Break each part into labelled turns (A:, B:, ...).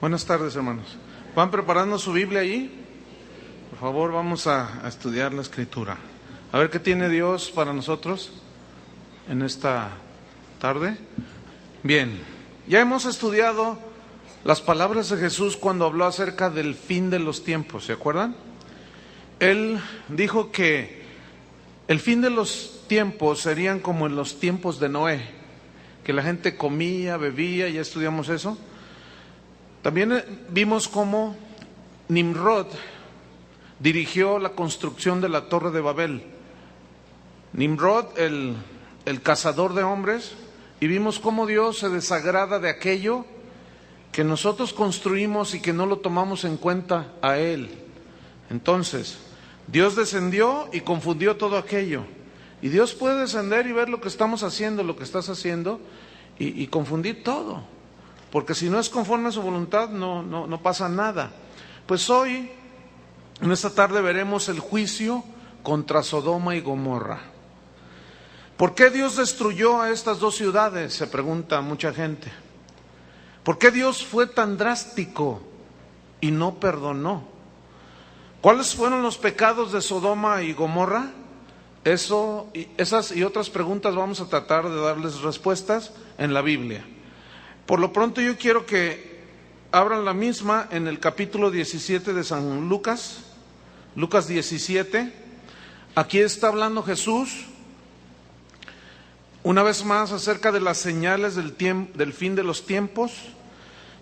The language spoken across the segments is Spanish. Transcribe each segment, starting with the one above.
A: Buenas tardes, hermanos. ¿Van preparando su Biblia allí? Por favor, vamos a estudiar la Escritura. A ver qué tiene Dios para nosotros en esta tarde. Bien, ya hemos estudiado las palabras de Jesús cuando habló acerca del fin de los tiempos, ¿se acuerdan? Él dijo que el fin de los tiempos serían como en los tiempos de Noé, que la gente comía, bebía, ya estudiamos eso. También vimos cómo Nimrod dirigió la construcción de la Torre de Babel. Nimrod, el cazador de hombres, y vimos cómo Dios se desagrada de aquello que nosotros construimos y que no lo tomamos en cuenta a Él. Entonces, Dios descendió y confundió todo aquello. Y Dios puede descender y ver lo que estamos haciendo, lo que estás haciendo, y confundir todo. Porque si no es conforme a su voluntad, no pasa nada. Pues hoy, en esta tarde, veremos el juicio contra Sodoma y Gomorra. ¿Por qué Dios destruyó a estas dos ciudades? Se pregunta mucha gente. ¿Por qué Dios fue tan drástico y no perdonó? ¿Cuáles fueron los pecados de Sodoma y Gomorra? Esas y otras preguntas vamos a tratar de darles respuestas en la Biblia. Por lo pronto yo quiero que abran la misma en el capítulo 17 de San Lucas, Lucas 17. Aquí está hablando Jesús una vez más acerca de las señales del fin de los tiempos.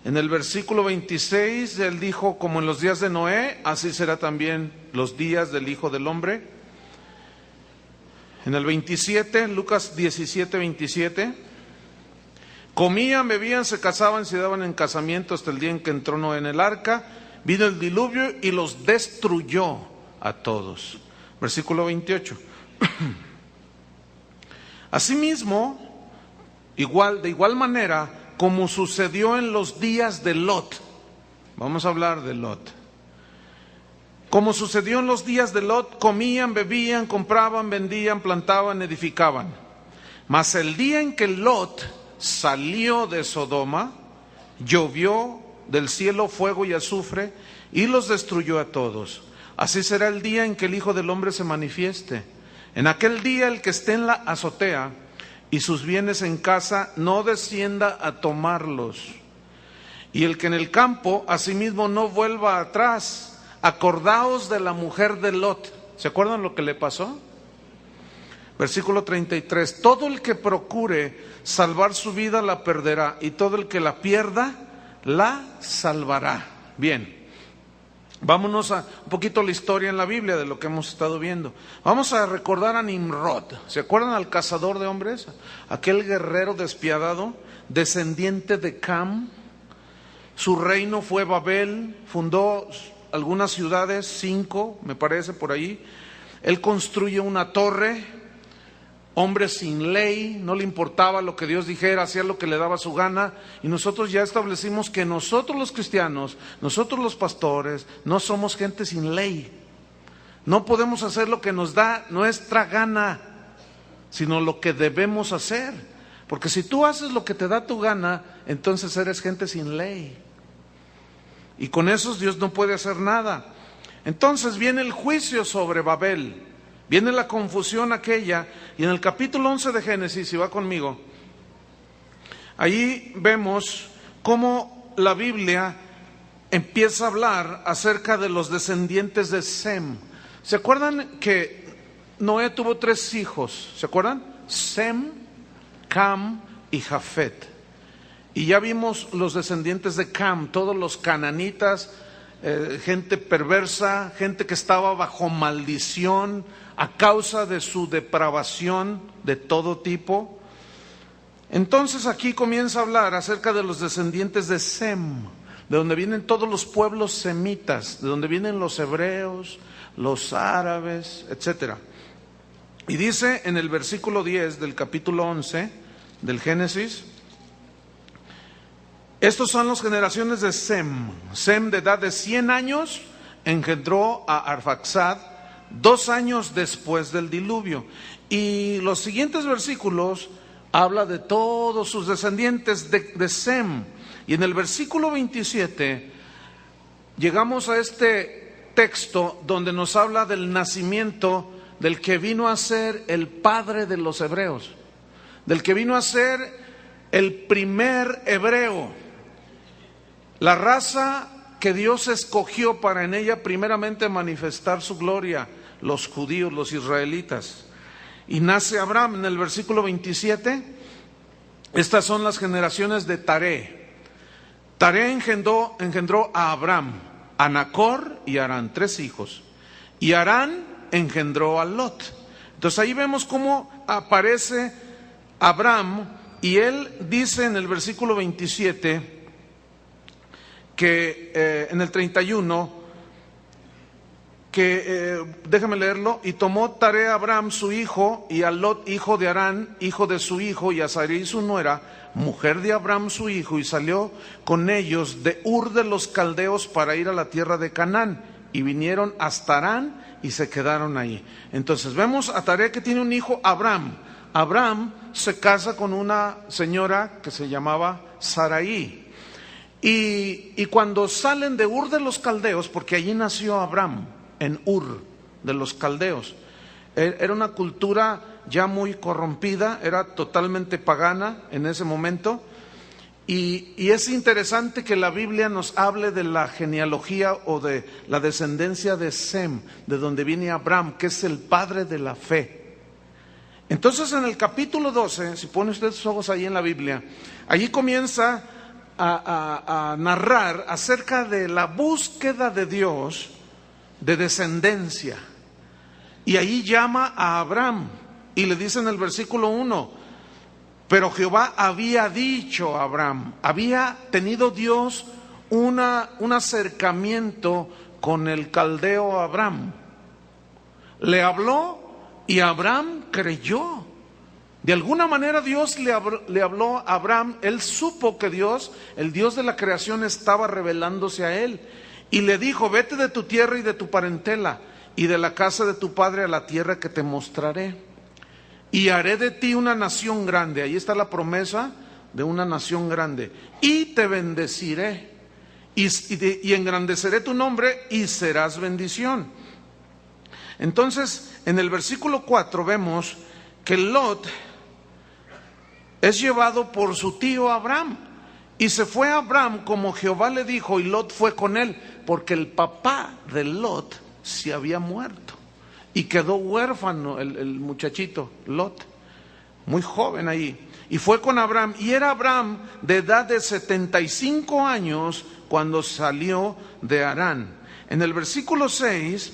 A: En el versículo 26 Él dijo: como en los días de Noé, así será también los días del Hijo del Hombre. En el 27, Lucas 17, 27. Comían, bebían, se casaban, se daban en casamiento hasta el día en que entró Noé en el arca. Vino el diluvio y los destruyó a todos. Versículo 28. Asimismo, de igual manera, como sucedió en los días de Lot. Vamos a hablar de Lot. Como sucedió en los días de Lot, comían, bebían, compraban, vendían, plantaban, edificaban. Mas el día en que Lot salió de Sodoma, llovió del cielo fuego y azufre y los destruyó a todos. Así será el día en que el Hijo del Hombre se manifieste. En aquel día el que esté en la azotea y sus bienes en casa no descienda a tomarlos, y el que en el campo asimismo no vuelva atrás. Acordaos de la mujer de Lot. ¿Se acuerdan lo que le pasó? Versículo 33, todo el que procure salvar su vida la perderá, y todo el que la pierda la salvará. Bien, vámonos a un poquito la historia en la Biblia de lo que hemos estado viendo. Vamos a recordar a Nimrod. ¿Se acuerdan al cazador de hombres? Aquel guerrero despiadado, descendiente de Cam. Su reino fue Babel, fundó algunas ciudades, 5 me parece por ahí. Él construye una torre. Hombre sin ley, no le importaba lo que Dios dijera, hacía lo que le daba su gana. Y nosotros ya establecimos que nosotros los cristianos, nosotros los pastores, no somos gente sin ley. No podemos hacer lo que nos da nuestra gana, sino lo que debemos hacer. Porque si tú haces lo que te da tu gana, entonces eres gente sin ley. Y con eso Dios no puede hacer nada. Entonces viene el juicio sobre Babel. Viene la confusión aquella, y en el capítulo 11 de Génesis, si va conmigo, ahí vemos cómo la Biblia empieza a hablar acerca de los descendientes de Sem. ¿Se acuerdan que Noé tuvo 3 hijos? ¿Se acuerdan? Sem, Cam y Jafet. Y ya vimos los descendientes de Cam, todos los cananitas, gente perversa, gente que estaba bajo maldición a causa de su depravación de todo tipo. Entonces aquí comienza a hablar acerca de los descendientes de Sem, de donde vienen todos los pueblos semitas, de donde vienen los hebreos, los árabes, etc. Y dice en el versículo 10 del capítulo 11 del Génesis: estos son las generaciones de Sem. Sem, de edad de 100 años, engendró a Arfaxad 2 años después del diluvio. Y los siguientes versículos habla de todos sus descendientes de Sem, Y en el versículo 27 llegamos a este texto donde nos habla del nacimiento del que vino a ser el padre de los hebreos, del que vino a ser el primer hebreo, la raza que Dios escogió para en ella primeramente manifestar su gloria, los judíos, los israelitas. Y nace Abraham en el versículo 27. Estas son las generaciones de Taré. Taré engendró a Abraham, a Nacor y a Harán, 3 hijos. Y Harán engendró a Lot. Entonces ahí vemos cómo aparece Abraham, y él dice en el versículo 27 que en el 31 que déjame leerlo: y tomó Taré a Abraham su hijo, y a Lot hijo de Harán, hijo de su hijo, y a Sarai su nuera, mujer de Abraham su hijo, y salió con ellos de Ur de los Caldeos para ir a la tierra de Canaán, y vinieron hasta Harán y se quedaron ahí. Entonces vemos a Taré que tiene un hijo, Abraham. Abraham se casa con una señora que se llamaba Sarai. Y cuando salen de Ur de los Caldeos, porque allí nació Abraham, en Ur de los Caldeos, era una cultura ya muy corrompida, era totalmente pagana en ese momento, y es interesante que la Biblia nos hable de la genealogía o de la descendencia de Sem, de donde viene Abraham, que es el padre de la fe. Entonces en el capítulo 12, si pone usted sus ojos ahí en la Biblia, allí comienza a narrar acerca de la búsqueda de Dios de descendencia. Y ahí llama a Abraham y le dice en el versículo 1: pero Jehová había dicho a Abraham, había tenido Dios un acercamiento con el caldeo Abraham. Le habló y Abraham creyó. De alguna manera Dios le habló a Abraham. Él supo que Dios, el Dios de la creación, estaba revelándose a él. Y le dijo: vete de tu tierra y de tu parentela y de la casa de tu padre a la tierra que te mostraré. Y haré de ti una nación grande. Ahí está la promesa de una nación grande. Y te bendeciré. Y engrandeceré tu nombre y serás bendición. Entonces, en el versículo 4 vemos que Lot es llevado por su tío Abraham. Y se fue Abraham como Jehová le dijo, y Lot fue con él, porque el papá de Lot se había muerto. Y quedó huérfano el muchachito Lot, muy joven ahí. Y fue con Abraham, y era Abraham de edad de 75 años cuando salió de Harán. En el versículo 6,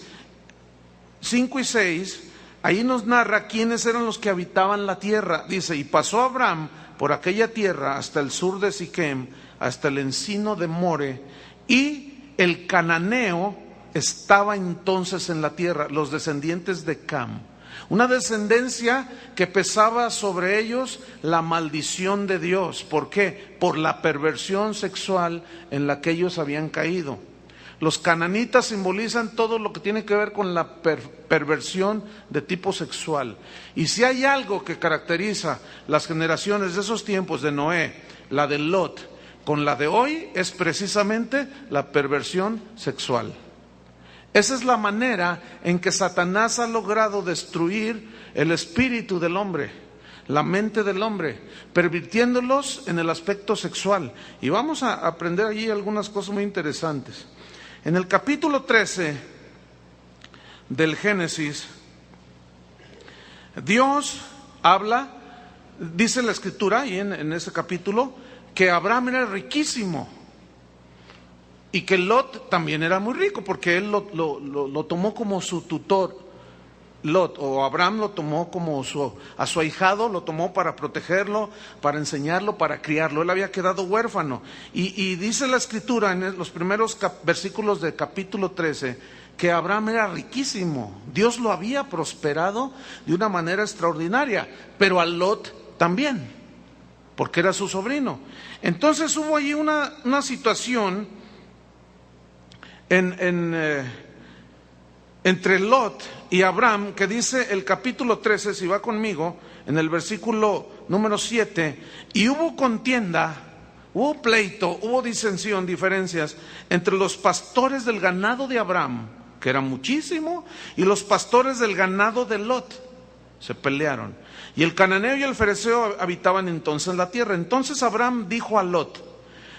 A: 5 y 6, ahí nos narra quiénes eran los que habitaban la tierra. Dice: y pasó Abraham por aquella tierra hasta el sur de Siquem, hasta el encino de More, y el cananeo estaba entonces en la tierra, los descendientes de Cam. Una descendencia que pesaba sobre ellos la maldición de Dios. ¿Por qué? Por la perversión sexual en la que ellos habían caído. Los cananitas simbolizan todo lo que tiene que ver con la perversión de tipo sexual. Y si hay algo que caracteriza las generaciones de esos tiempos, de Noé, la de Lot, con la de hoy, es precisamente la perversión sexual. Esa es la manera en que Satanás ha logrado destruir el espíritu del hombre, la mente del hombre, pervirtiéndolos en el aspecto sexual. Y vamos a aprender allí algunas cosas muy interesantes. En el capítulo 13 del Génesis, Dios habla, dice la Escritura, y en ese capítulo, que Abraham era riquísimo. Y que Lot también era muy rico, porque él lo tomó como su tutor. Lot, o Abraham lo tomó como a su ahijado, lo tomó para protegerlo, para enseñarlo, para criarlo. Él había quedado huérfano. Y dice la Escritura en los primeros versículos del capítulo 13, que Abraham era riquísimo. Dios lo había prosperado de una manera extraordinaria, pero a Lot también, porque era su sobrino. Entonces hubo allí una situación entre Lot y Abraham, que dice el capítulo 13, si va conmigo, en el versículo número 7, y hubo contienda hubo pleito, hubo disensión, diferencias entre los pastores del ganado de Abraham, que era muchísimo, y los pastores del ganado de Lot. Se pelearon. Y el cananeo y el fereceo habitaban entonces la tierra. Entonces Abraham dijo a Lot: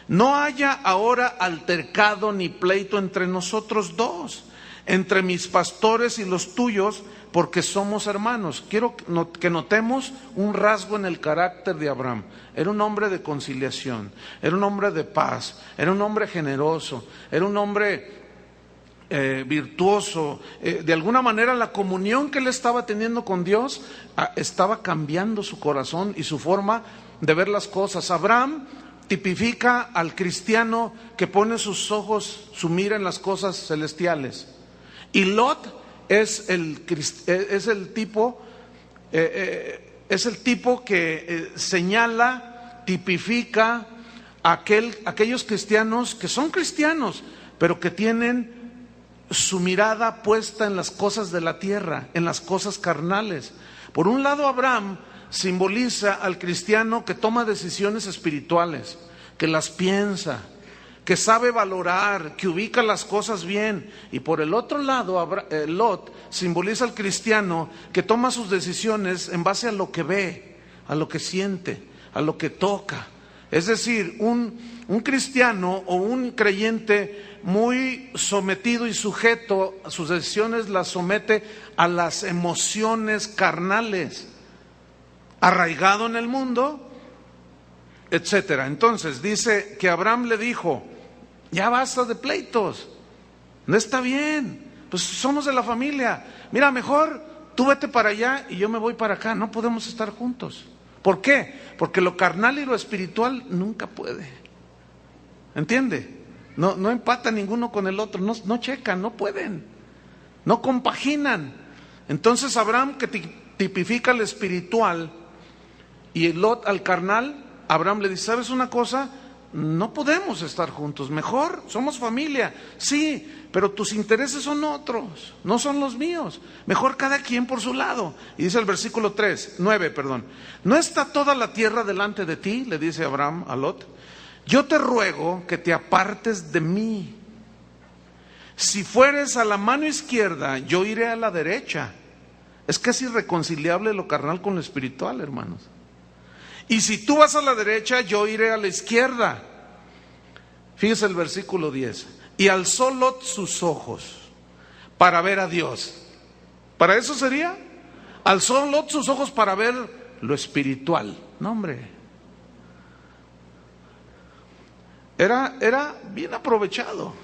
A: no haya ahora altercado ni pleito entre nosotros dos, entre mis pastores y los tuyos, porque somos hermanos. Quiero que notemos un rasgo en el carácter de Abraham. Era un hombre de conciliación, era un hombre de paz, era un hombre generoso, era un hombre virtuoso. De alguna manera la comunión que él estaba teniendo con Dios estaba cambiando su corazón y su forma de ver las cosas. Abraham tipifica al cristiano que pone sus ojos, su mira en las cosas celestiales. Y Lot es el tipo que señala, tipifica aquellos cristianos que son cristianos, pero que tienen su mirada puesta en las cosas de la tierra, en las cosas carnales. Por un lado, Abraham simboliza al cristiano que toma decisiones espirituales, que las piensa, que sabe valorar, que ubica las cosas bien. Y por el otro lado, Lot simboliza al cristiano que toma sus decisiones en base a lo que ve, a lo que siente, a lo que toca. Es decir, un cristiano o un creyente muy sometido y sujeto a sus decisiones las somete a las emociones carnales, arraigado en el mundo, etcétera. Entonces dice que Abraham le dijo: ya basta de pleitos, no está bien, pues somos de la familia, mira, mejor tú vete para allá y yo me voy para acá, no podemos estar juntos. ¿Por qué? Porque lo carnal y lo espiritual nunca puede, ¿entiende? No empata ninguno con el otro, no checan, no pueden, no compaginan. Entonces Abraham, que tipifica al espiritual, y Lot al carnal, Abraham le dice: ¿sabes una cosa? No podemos estar juntos, mejor somos familia, sí, pero tus intereses son otros, no son los míos, mejor cada quien por su lado. Y dice el versículo 9, ¿no está toda la tierra delante de ti?, le dice Abraham a Lot. Yo te ruego que te apartes de mí. Si fueres a la mano izquierda, yo iré a la derecha. Es que es irreconciliable lo carnal con lo espiritual, hermanos. Y si tú vas a la derecha, yo iré a la izquierda. Fíjese el versículo 10. Y alzó Lot sus ojos para ver a Dios. ¿Para eso sería? Alzó Lot sus ojos para ver lo espiritual. No, hombre. Era bien aprovechado.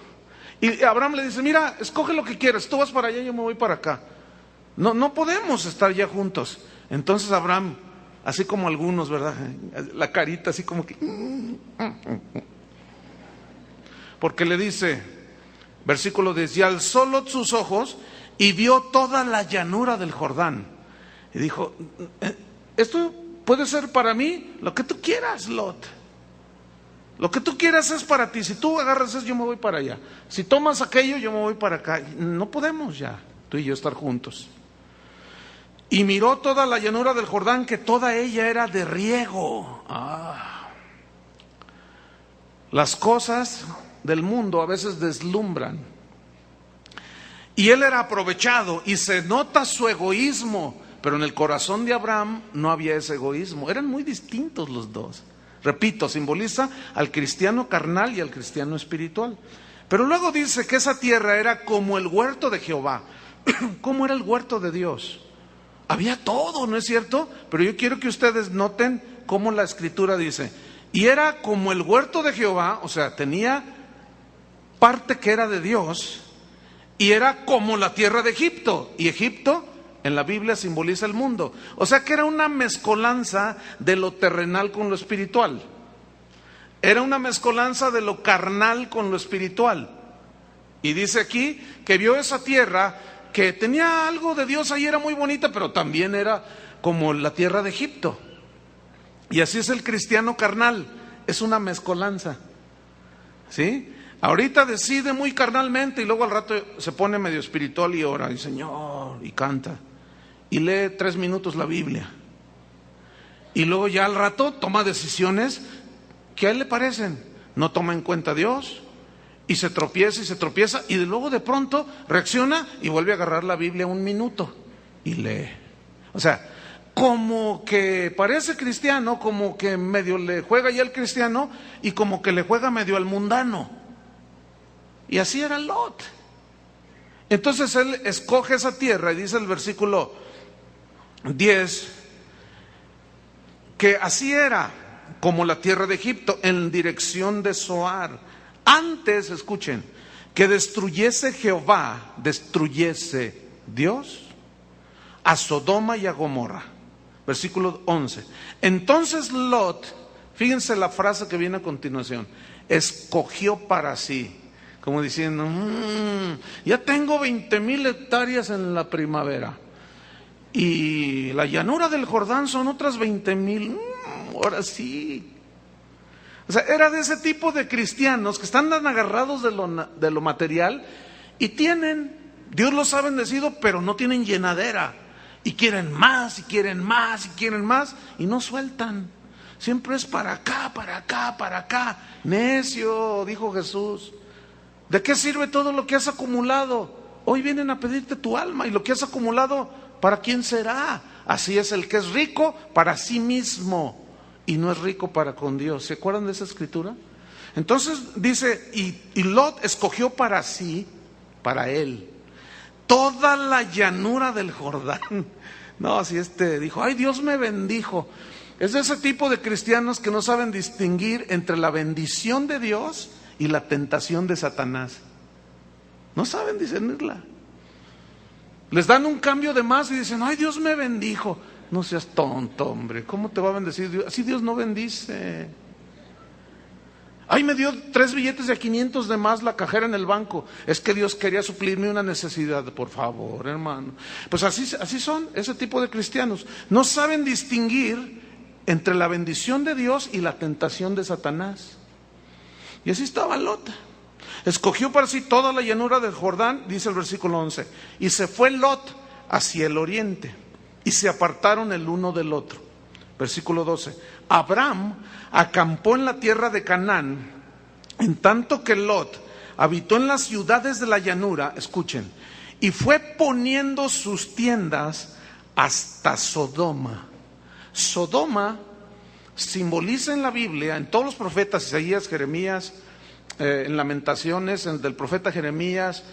A: Y Abraham le dice: mira, escoge lo que quieras, tú vas para allá, yo me voy para acá. No podemos estar ya juntos. Entonces Abraham, así como algunos, ¿verdad? La carita así como que... Porque le dice, versículo 10, y alzó Lot sus ojos y vio toda la llanura del Jordán. Y dijo: esto puede ser para mí lo que tú quieras, Lot. Lo que tú quieras es para ti. Si tú agarras eso, yo me voy para allá. Si tomas aquello, yo me voy para acá. No podemos ya, tú y yo, estar juntos. Y miró toda la llanura del Jordán, que toda ella era de riego. Las cosas del mundo a veces deslumbran. Y él era aprovechado y se nota su egoísmo. Pero en el corazón de Abraham no había ese egoísmo. Eran muy distintos los dos. Repito, simboliza al cristiano carnal y al cristiano espiritual. Pero luego dice que esa tierra era como el huerto de Jehová. ¿Cómo era el huerto de Dios? Había todo, ¿no es cierto? Pero yo quiero que ustedes noten cómo la escritura dice: y era como el huerto de Jehová, o sea, tenía parte que era de Dios, y era como la tierra de Egipto. Y Egipto en la Biblia simboliza el mundo. O sea que era una mezcolanza de lo terrenal con lo espiritual. Era una mezcolanza de lo carnal con lo espiritual. Y dice aquí que vio esa tierra que tenía algo de Dios ahí, era muy bonita, pero también era como la tierra de Egipto. Y así es el cristiano carnal, es una mezcolanza, ¿sí? Ahorita decide muy carnalmente y luego al rato se pone medio espiritual y ora, y Señor, y canta, y lee 3 minutos la Biblia. Y luego ya al rato toma decisiones que a él le parecen. No toma en cuenta a Dios y se tropieza y luego de pronto reacciona y vuelve a agarrar la Biblia un minuto y lee. O sea, como que parece cristiano, como que medio le juega ya al cristiano y como que le juega medio al mundano. Y así era Lot. Entonces él escoge esa tierra y dice el versículo 10 que así era como la tierra de Egipto en dirección de Zoar. Antes, escuchen, que destruyese Jehová, destruyese Dios a Sodoma y a Gomorra. Versículo 11. Entonces Lot, fíjense la frase que viene a continuación, escogió para sí, como diciendo, ya tengo 20,000 hectáreas en la primavera y la llanura del Jordán son otras 20,000, ahora sí. O sea, era de ese tipo de cristianos que están tan agarrados de lo material y tienen, Dios los ha bendecido, pero no tienen llenadera. Y quieren más, y quieren más, y quieren más, y no sueltan. Siempre es para acá, para acá, para acá. Necio, dijo Jesús. ¿De qué sirve todo lo que has acumulado? Hoy vienen a pedirte tu alma, y lo que has acumulado, ¿para quién será? Así es el que es rico para sí mismo, y no es rico para con Dios. ¿Se acuerdan de esa escritura? Entonces dice, y Lot escogió para sí, para él, toda la llanura del Jordán. No, si dijo, ay, Dios me bendijo. Es de ese tipo de cristianos que no saben distinguir entre la bendición de Dios y la tentación de Satanás. No saben discernirla. Les dan un cambio de más y dicen, ay, Dios me bendijo. No seas tonto, hombre. ¿Cómo te va a bendecir Dios? Así Dios no bendice. Ay, me dio 3 billetes de 500 de más la cajera en el banco. Es que Dios quería suplirme una necesidad. Por favor, hermano. Pues así son ese tipo de cristianos. No saben distinguir entre la bendición de Dios y la tentación de Satanás. Y así estaba Lot. Escogió para sí toda la llanura del Jordán, dice el versículo 11. Y se fue Lot hacia el oriente. Y se apartaron el uno del otro. Versículo 12. Abraham acampó en la tierra de Canaán, en tanto que Lot habitó en las ciudades de la llanura, escuchen, y fue poniendo sus tiendas hasta Sodoma. Sodoma simboliza en la Biblia, en todos los profetas, Isaías, Jeremías, en Lamentaciones, del profeta Jeremías,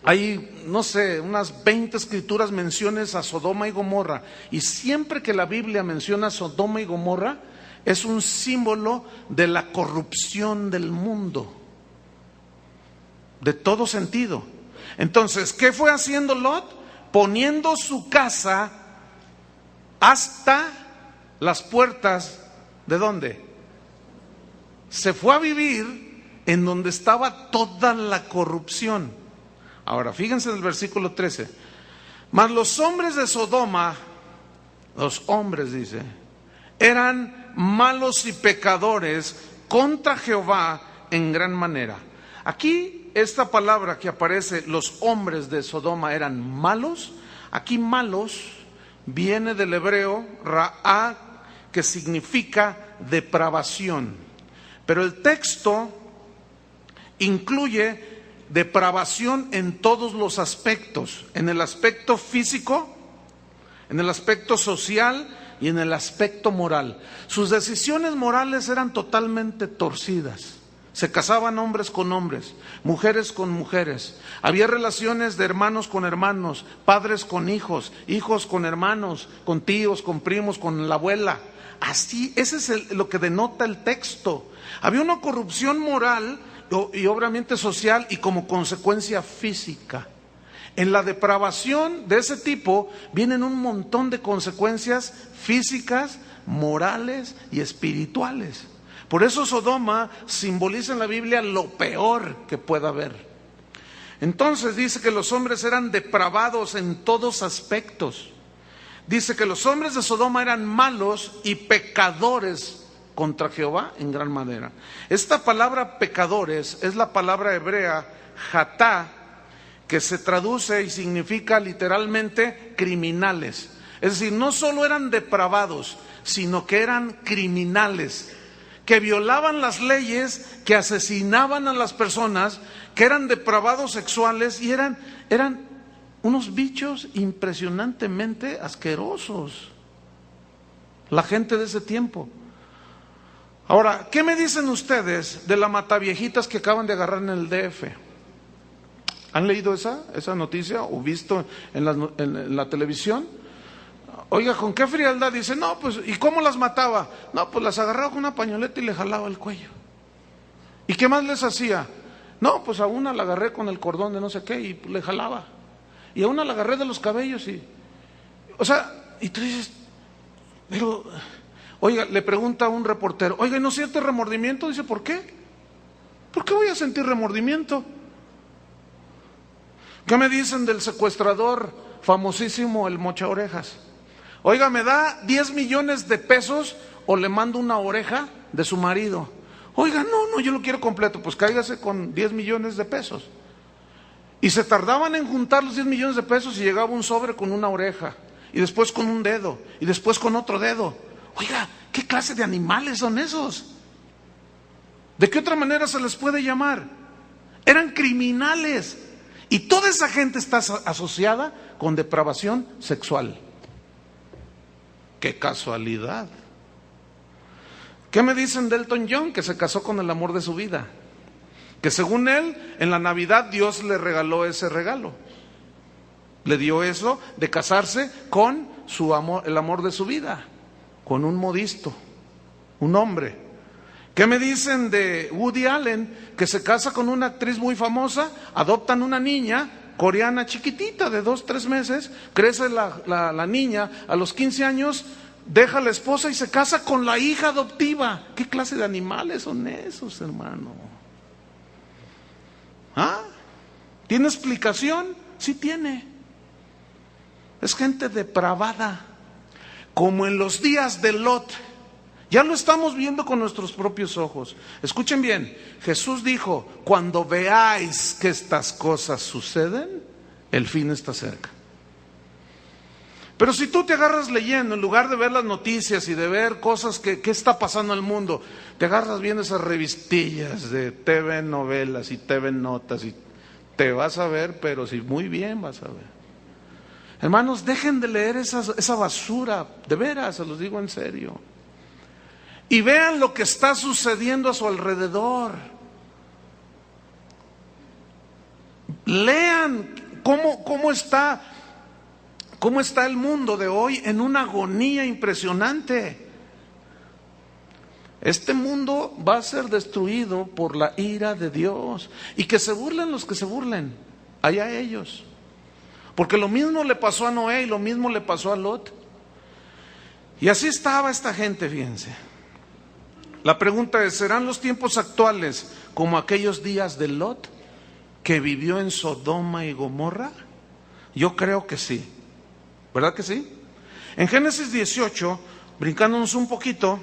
A: hay, no sé, unas 20 escrituras menciones a Sodoma y Gomorra. Y siempre que la Biblia menciona Sodoma y Gomorra, es un símbolo de la corrupción del mundo. De todo sentido. Entonces, ¿qué fue haciendo Lot? Poniendo su casa hasta las puertas, ¿de dónde? Se fue a vivir en donde estaba toda la corrupción. Ahora, fíjense en el versículo 13. Mas los hombres de Sodoma, los hombres dice, eran malos y pecadores contra Jehová en gran manera. Aquí esta palabra que aparece, los hombres de Sodoma eran malos. Aquí malos viene del hebreo ra'a, que significa depravación. Pero el texto incluye depravación en todos los aspectos, en el aspecto físico, en el aspecto social y en el aspecto moral. Sus decisiones morales eran totalmente torcidas. Se casaban hombres con hombres, mujeres con mujeres. Había relaciones de hermanos con hermanos, padres con hijos, hijos con hermanos, con tíos, con primos, con la abuela. Así, ese es lo que denota el texto. Había una corrupción moral y obviamente social y como consecuencia física. En la depravación de ese tipo vienen un montón de consecuencias físicas, morales y espirituales. Por eso Sodoma simboliza en la Biblia lo peor que pueda haber. Entonces dice que los hombres eran depravados en todos aspectos. Dice que los hombres de Sodoma eran malos y pecadores contra Jehová en gran manera. Esta palabra pecadores es la palabra hebrea hatá, que se traduce y significa literalmente criminales. Es decir, no solo eran depravados, sino que eran criminales. que violaban las leyes, que asesinaban a las personas, que eran depravados sexuales y eran unos bichos impresionantemente asquerosos. La gente de ese tiempo. Ahora, ¿qué me dicen ustedes de la mataviejitas que acaban de agarrar en el DF? ¿Han leído esa noticia o visto en la televisión? Oiga, ¿con qué frialdad? Dice, no, pues, ¿y cómo las mataba? No, pues las agarraba con una pañoleta y le jalaba el cuello. ¿Y qué más les hacía? No, pues a una la agarré con el cordón de no sé qué y le jalaba. Y a una la agarré de los cabellos y... O sea, y tú dices, pero... Oiga, le pregunta a un reportero, oiga, ¿no siente remordimiento? Dice, ¿por qué? ¿Por qué voy a sentir remordimiento? ¿Qué me dicen del secuestrador famosísimo, el Mocha Orejas? Oiga, ¿me da 10 millones de pesos o le mando una oreja de su marido? Oiga, no, yo lo quiero completo. Pues cáigase con 10 millones de pesos. Y se tardaban en juntar los 10 millones de pesos y llegaba un sobre con una oreja, y después con un dedo, y después con otro dedo. Oiga, ¿qué clase de animales son esos? ¿De qué otra manera se les puede llamar? Eran criminales. Y toda esa gente está asociada con depravación sexual. ¡Qué casualidad! ¿Qué me dicen de Elton John, que se casó con el amor de su vida? Que según él, en la Navidad Dios le regaló ese regalo. Le dio eso de casarse con su amor, el amor de su vida, con un modisto, un hombre. ¿Qué me dicen de Woody Allen, que se casa con una actriz muy famosa, adoptan una niña coreana chiquitita de 2-3 meses, crece la niña, a los 15 años deja a la esposa y se casa con la hija adoptiva? ¿Qué clase de animales son esos, hermano? ¿Ah? ¿Tiene explicación? Sí tiene. Es gente depravada, como en los días de Lot. Ya lo estamos viendo con nuestros propios ojos. Escuchen bien, Jesús dijo, cuando veáis que estas cosas suceden, el fin está cerca. Pero si tú te agarras leyendo, en lugar de ver las noticias y de ver cosas que está pasando en el mundo, te agarras viendo esas revistillas de TV novelas y TV notas y te vas a ver, pero sí, muy bien vas a ver. Hermanos, dejen de leer esa basura, de veras, se los digo en serio. Y vean lo que está sucediendo a su alrededor. Lean cómo está el mundo de hoy en una agonía impresionante. Este mundo va a ser destruido por la ira de Dios. Y que se burlen los que se burlen, allá ellos. Porque lo mismo le pasó a Noé y lo mismo le pasó a Lot. Y así estaba esta gente, fíjense. La pregunta es, ¿serán los tiempos actuales como aquellos días de Lot, que vivió en Sodoma y Gomorra? Yo creo que sí. ¿Verdad que sí? En Génesis 18, brincándonos un poquito,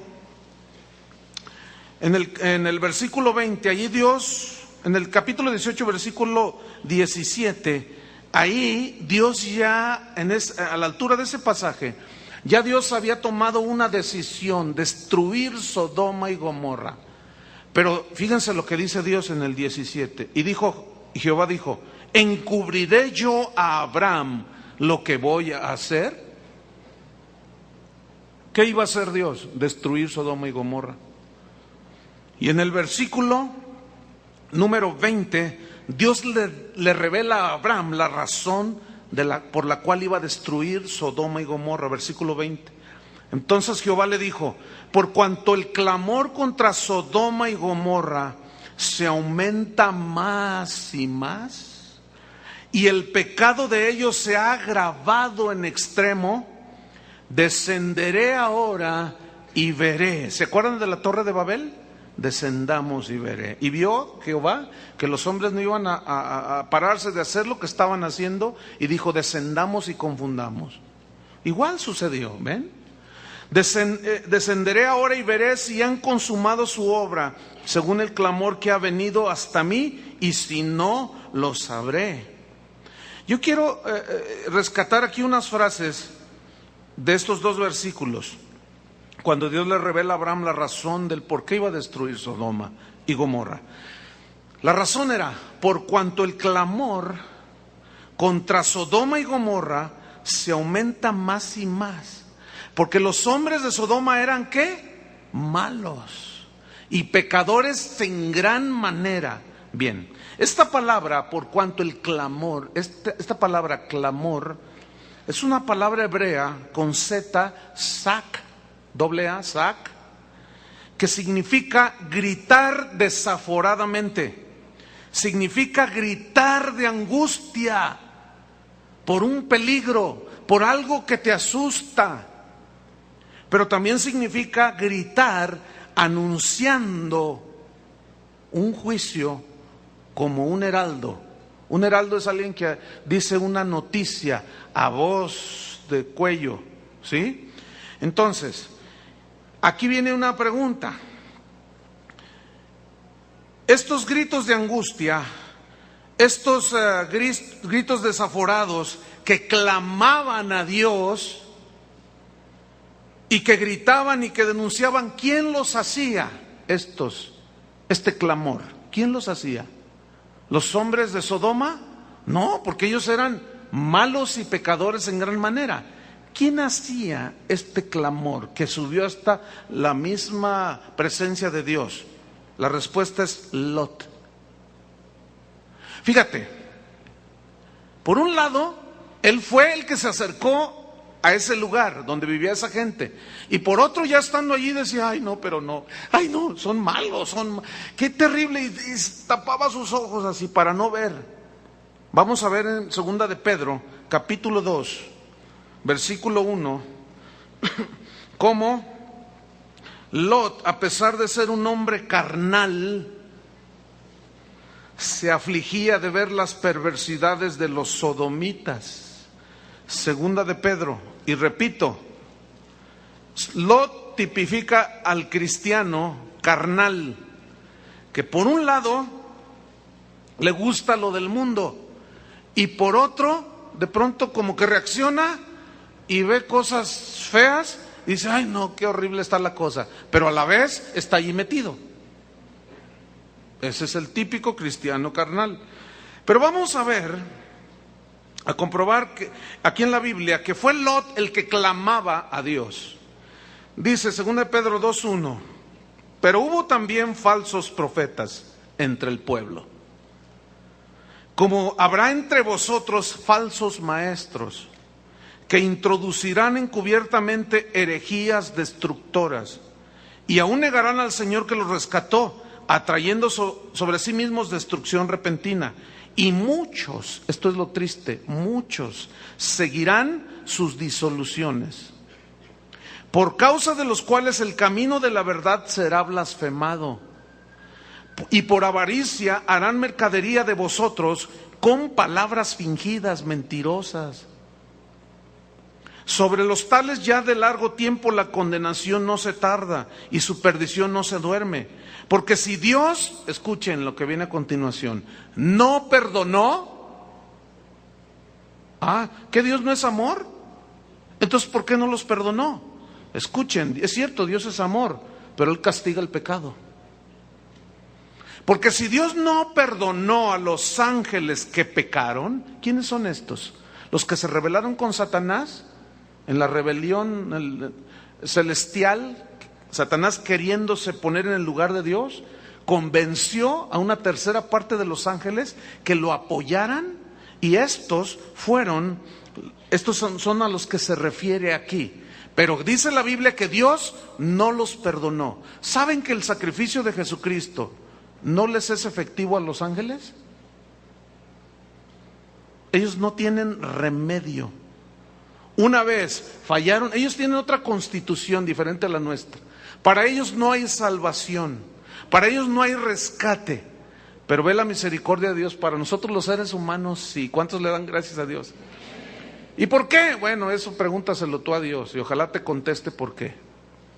A: en el versículo 20, allí Dios, en el capítulo 18, versículo 17, ahí Dios ya, a la altura de ese pasaje, ya Dios había tomado una decisión, destruir Sodoma y Gomorra. Pero fíjense lo que dice Dios en el 17. Y Jehová dijo, ¿encubriré yo a Abraham lo que voy a hacer? ¿Qué iba a hacer Dios? Destruir Sodoma y Gomorra. Y en el versículo número 20, Dios le revela a Abraham la razón por la cual iba a destruir Sodoma y Gomorra. Versículo 20. Entonces Jehová le dijo, por cuanto el clamor contra Sodoma y Gomorra se aumenta más y más, y el pecado de ellos se ha agravado en extremo, descenderé ahora y veré. ¿Se acuerdan de la Torre de Babel? Descendamos y veré. Y vio Jehová que los hombres no iban a pararse de hacer lo que estaban haciendo, y dijo, descendamos y confundamos. Igual sucedió, ¿ven? Descenderé ahora y veré si han consumado su obra según el clamor que ha venido hasta mí, y si no, lo sabré. Yo quiero rescatar aquí unas frases de estos dos versículos. cuando Dios le revela a Abraham la razón del por qué iba a destruir Sodoma y Gomorra. La razón era por cuanto el clamor contra Sodoma y Gomorra se aumenta más y más. Porque los hombres de Sodoma eran ¿qué? Malos y pecadores en gran manera. Bien, esta palabra, por cuanto el clamor, esta palabra clamor, es una palabra hebrea con Z, sak, doble A, sak, que significa gritar desaforadamente, significa gritar de angustia por un peligro, por algo que te asusta, pero también significa gritar anunciando un juicio como un heraldo. Un heraldo es alguien que dice una noticia a voz de cuello, ¿sí? Entonces, aquí viene una pregunta. Estos gritos de angustia, estos gritos desaforados que clamaban a Dios y que gritaban y que denunciaban, ¿quién los hacía? Este clamor, ¿quién los hacía? ¿Los hombres de Sodoma? No, porque ellos eran malos y pecadores en gran manera. ¿Quién hacía este clamor que subió hasta la misma presencia de Dios? La respuesta es Lot. Fíjate, por un lado, él fue el que se acercó a ese lugar donde vivía esa gente, y por otro, ya estando allí decía, ay no, pero no, ay no, son malos, qué terrible, y tapaba sus ojos así para no ver. Vamos a ver en 2 de Pedro, capítulo 2, versículo 1, cómo Lot, a pesar de ser un hombre carnal, se afligía de ver las perversidades de los sodomitas. 2 de Pedro, y repito, Lot tipifica al cristiano carnal, que por un lado le gusta lo del mundo, y por otro, de pronto como que reacciona y ve cosas feas, y dice, ay no, qué horrible está la cosa, pero a la vez está allí metido. Ese es el típico cristiano carnal. Pero vamos a ver, a comprobar que aquí en la Biblia que fue Lot el que clamaba a Dios. Dice 2 de Pedro 2:1, pero hubo también falsos profetas entre el pueblo, como habrá entre vosotros falsos maestros, que introducirán encubiertamente herejías destructoras, y aún negarán al Señor que los rescató, atrayendo sobre sí mismos destrucción repentina. Y muchos, esto es lo triste, muchos seguirán sus disoluciones, por causa de los cuales el camino de la verdad será blasfemado, y por avaricia harán mercadería de vosotros con palabras fingidas, mentirosas. Sobre los tales ya de largo tiempo la condenación no se tarda y su perdición no se duerme. Porque si Dios, escuchen lo que viene a continuación, no perdonó, ¿que Dios no es amor? Entonces, ¿por qué no los perdonó? Escuchen, es cierto, Dios es amor, pero Él castiga el pecado. Porque si Dios no perdonó a los ángeles que pecaron, ¿quiénes son estos? Los que se rebelaron con Satanás en la rebelión celestial. Satanás, queriéndose poner en el lugar de Dios, convenció a una tercera parte de los ángeles que lo apoyaran, y estos son a los que se refiere aquí. Pero dice la Biblia que Dios no los perdonó. ¿Saben que el sacrificio de Jesucristo no les es efectivo a los ángeles? Ellos no tienen remedio. Una vez fallaron, ellos tienen otra constitución diferente a la nuestra. Para ellos no hay salvación, para ellos no hay rescate, pero ve la misericordia de Dios para nosotros los seres humanos, sí. ¿Cuántos le dan gracias a Dios? ¿Y por qué? Bueno, eso pregúntaselo tú a Dios y ojalá te conteste por qué.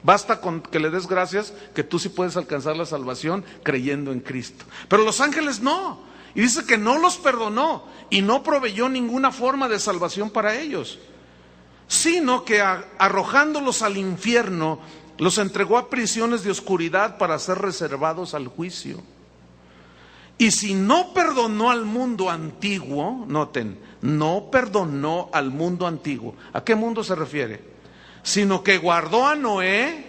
A: Basta con que le des gracias que tú sí puedes alcanzar la salvación creyendo en Cristo. Pero los ángeles no, y dice que no los perdonó y no proveyó ninguna forma de salvación para ellos, sino que arrojándolos al infierno Los entregó a prisiones de oscuridad para ser reservados al juicio. Y si no perdonó al mundo antiguo, noten, no perdonó al mundo antiguo. ¿A qué mundo se refiere? Sino que guardó a Noé,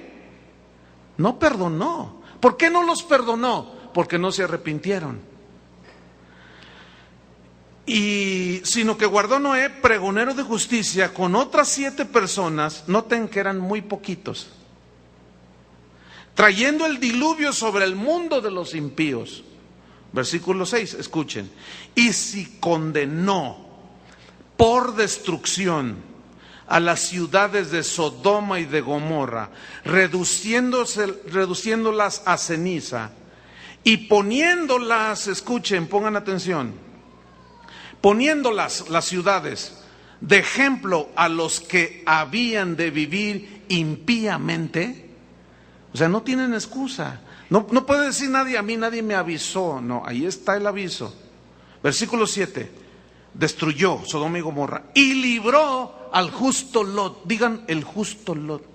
A: no perdonó. ¿Por qué no los perdonó? Porque no se arrepintieron. Y sino que guardó Noé, pregonero de justicia, con otras 7 personas, noten que eran muy poquitos, trayendo el diluvio sobre el mundo de los impíos. Versículo 6, escuchen. Y si condenó por destrucción a las ciudades de Sodoma y de Gomorra, reduciéndolas a ceniza y poniéndolas, escuchen, pongan atención, poniéndolas, las ciudades, de ejemplo a los que habían de vivir impíamente. O sea, no tienen excusa. No puede decir nadie, a mí nadie me avisó. No, ahí está el aviso. Versículo 7. Destruyó Sodoma y Gomorra y libró al justo Lot. Digan, el justo Lot.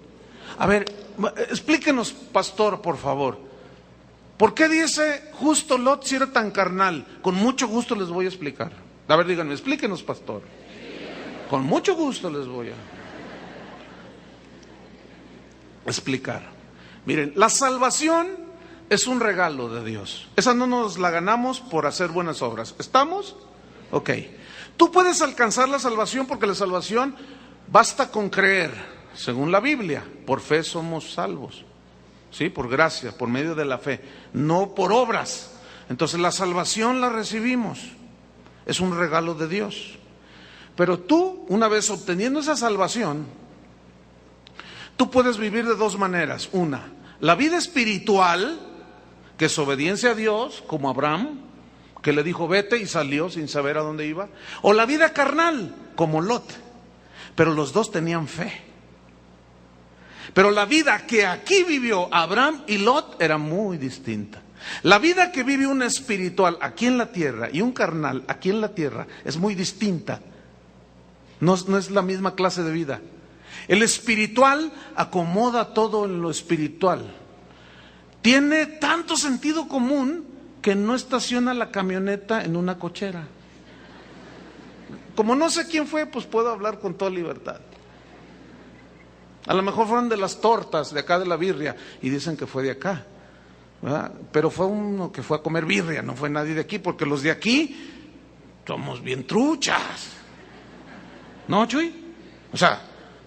A: A ver, explíquenos, pastor, por favor. ¿Por qué dice justo Lot si era tan carnal? Con mucho gusto les voy a explicar. A ver, díganme, explíquenos, pastor. Con mucho gusto les voy a explicar. Miren, la salvación es un regalo de Dios. Esa no nos la ganamos por hacer buenas obras. ¿Estamos? Ok. Tú puedes alcanzar la salvación porque la salvación basta con creer, según la Biblia. Por fe somos salvos. ¿Sí? Por gracia, por medio de la fe. No por obras. Entonces la salvación la recibimos. Es un regalo de Dios. Pero tú, una vez obteniendo esa salvación, tú puedes vivir de 2 maneras. Una, la vida espiritual, que es obediencia a Dios, como Abraham, que le dijo vete y salió sin saber a dónde iba. O la vida carnal, como Lot. Pero los dos tenían fe. Pero la vida que aquí vivió Abraham y Lot era muy distinta. La vida que vive un espiritual aquí en la tierra y un carnal aquí en la tierra es muy distinta. No es la misma clase de vida. El espiritual acomoda todo en lo espiritual. Tiene tanto sentido común que no estaciona la camioneta en una cochera. Como no sé quién fue, pues puedo hablar con toda libertad. A lo mejor fueron de las tortas de acá de la birria y dicen que fue de acá, ¿verdad? Pero fue uno que fue a comer birria, no fue nadie de aquí, porque los de aquí somos bien truchas. ¿No, Chuy? O sea,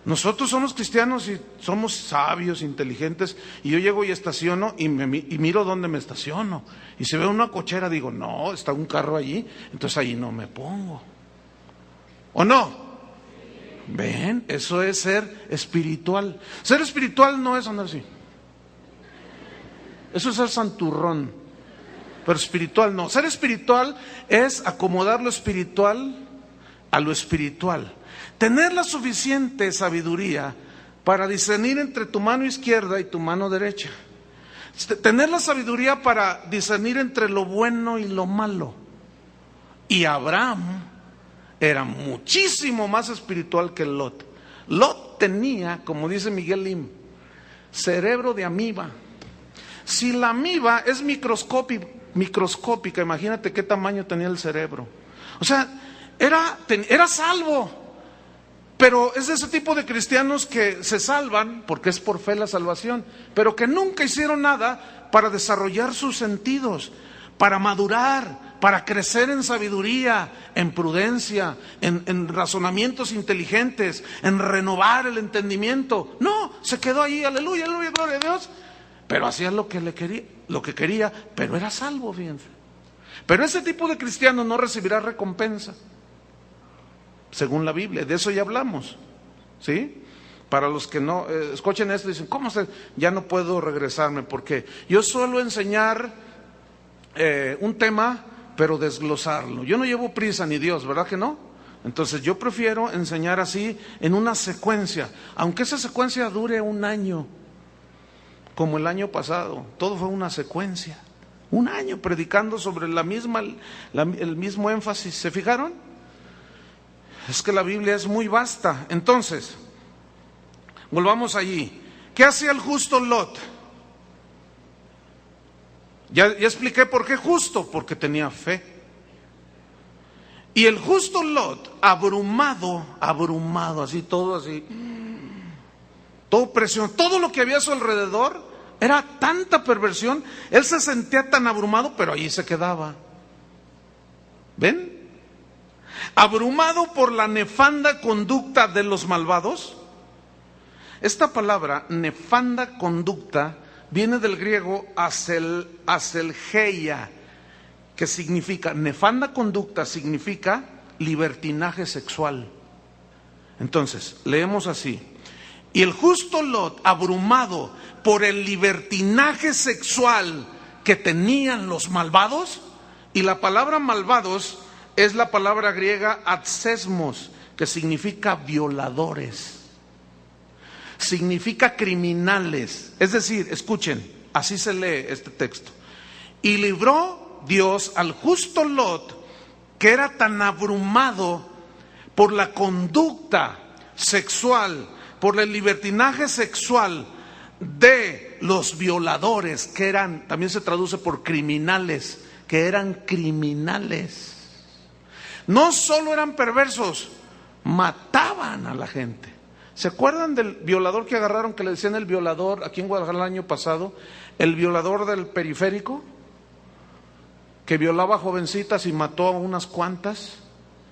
A: nosotros somos cristianos y somos sabios, inteligentes, y yo llego y estaciono y miro dónde me estaciono. Y si veo una cochera digo, no, está un carro allí, entonces ahí no me pongo. ¿O no? ¿Ven? Eso es ser espiritual. Ser espiritual no es andar así. Eso es ser santurrón. Pero espiritual no. Ser espiritual es acomodar lo espiritual a lo espiritual. Tener la suficiente sabiduría para discernir entre tu mano izquierda y tu mano derecha. Tener la sabiduría para discernir entre lo bueno y lo malo. Y Abraham era muchísimo más espiritual que Lot. Lot tenía, como dice Miguel Lim, cerebro de amiba. Si la amiba es microscópica, imagínate qué tamaño tenía el cerebro. O sea, era salvo, pero es de ese tipo de cristianos que se salvan porque es por fe la salvación, pero que nunca hicieron nada para desarrollar sus sentidos, para madurar, para crecer en sabiduría, en prudencia, en razonamientos inteligentes, en renovar el entendimiento. No, se quedó ahí, aleluya, aleluya, gloria a Dios, pero hacía lo que quería, pero era salvo, fíjense. Pero ese tipo de cristiano no recibirá recompensa, según la Biblia. De eso ya hablamos, ¿sí? Para los que no escuchen esto, dicen, ¿cómo ya no puedo regresarme? Porque yo suelo enseñar un tema, pero desglosarlo. Yo no llevo prisa ni Dios, ¿verdad que no? Entonces yo prefiero enseñar así en una secuencia, aunque esa secuencia dure 1 año, como el año pasado. Todo fue una secuencia, 1 año predicando sobre el mismo énfasis. ¿Se fijaron? Es que la Biblia es muy vasta. Entonces, volvamos allí. ¿Qué hacía el justo Lot? Ya expliqué por qué justo, porque tenía fe. Y el justo Lot, abrumado, así, todo presión, todo lo que había a su alrededor, era tanta perversión, él se sentía tan abrumado, pero allí se quedaba. ¿Ven? Abrumado por la nefanda conducta de los malvados. Esta palabra, nefanda conducta, viene del griego aselgeia, que significa, nefanda conducta significa libertinaje sexual. Entonces, leemos así: y el justo Lot, abrumado por el libertinaje sexual que tenían los malvados, y la palabra malvados es la palabra griega atsesmos, que significa violadores, significa criminales. Es decir, escuchen, así se lee este texto: y libró Dios al justo Lot, que era tan abrumado por la conducta sexual, por el libertinaje sexual de los violadores, que eran, también se traduce por criminales, que eran criminales. No solo eran perversos, mataban a la gente. ¿Se acuerdan del violador que agarraron, que le decían el violador aquí en Guadalajara el año pasado? El violador del periférico, que violaba jovencitas y mató a unas cuantas.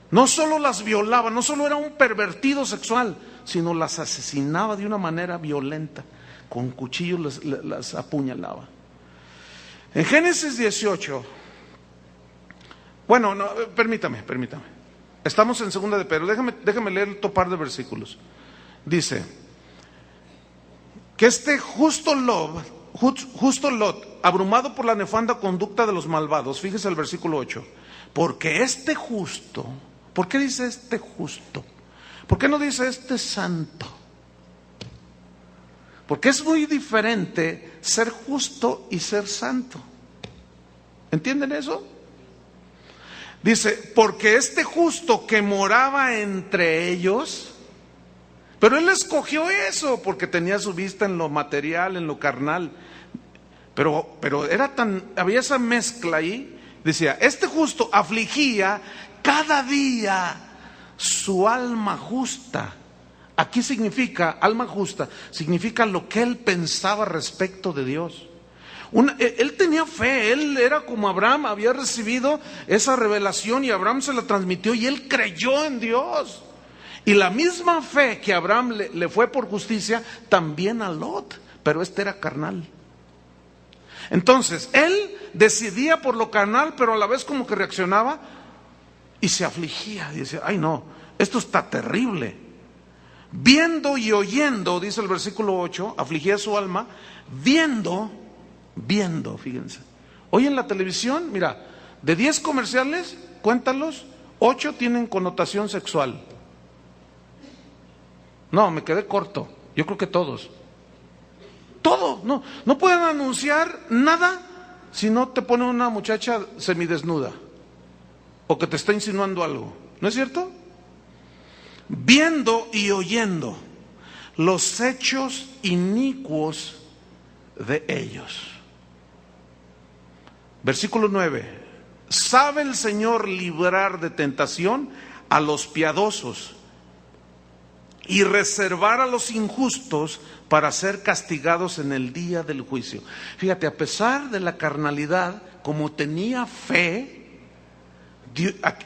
A: No solo las violaba, no solo era un pervertido sexual, sino las asesinaba de una manera violenta. Con cuchillos las apuñalaba. En Génesis 18, bueno, no, permítame. Estamos en segunda de Pedro, déjame leer el par de versículos. Dice que este justo Lot, abrumado por la nefanda conducta de los malvados, fíjese el versículo 8, porque este justo, ¿por qué dice este justo? ¿Por qué no dice este santo? Porque es muy diferente ser justo y ser santo. ¿Entienden eso? Dice, porque este justo que moraba entre ellos, pero él escogió eso porque tenía su vista en lo material, en lo carnal. Pero había esa mezcla ahí. Decía, este justo afligía cada día su alma justa. Aquí significa, alma justa, significa lo que él pensaba respecto de Dios. Él tenía fe, él era como Abraham, había recibido esa revelación y Abraham se la transmitió y él creyó en Dios. Y la misma fe que a Abraham le fue por justicia, también a Lot, pero este era carnal. Entonces, él decidía por lo carnal, pero a la vez como que reaccionaba y se afligía. Y decía, ay no, esto está terrible. Viendo y oyendo, dice el versículo 8, afligía su alma, viendo, fíjense. Hoy en la televisión, mira, de 10 comerciales, cuéntalos, 8 tienen connotación sexual. No, me quedé corto, yo creo que todos. Todo, no pueden anunciar nada si no te pone una muchacha semidesnuda o que te está insinuando algo, ¿no es cierto? Viendo y oyendo los hechos inicuos de ellos. Versículo 9. Sabe el Señor librar de tentación a los piadosos y reservar a los injustos para ser castigados en el día del juicio. Fíjate, a pesar de la carnalidad, como tenía fe,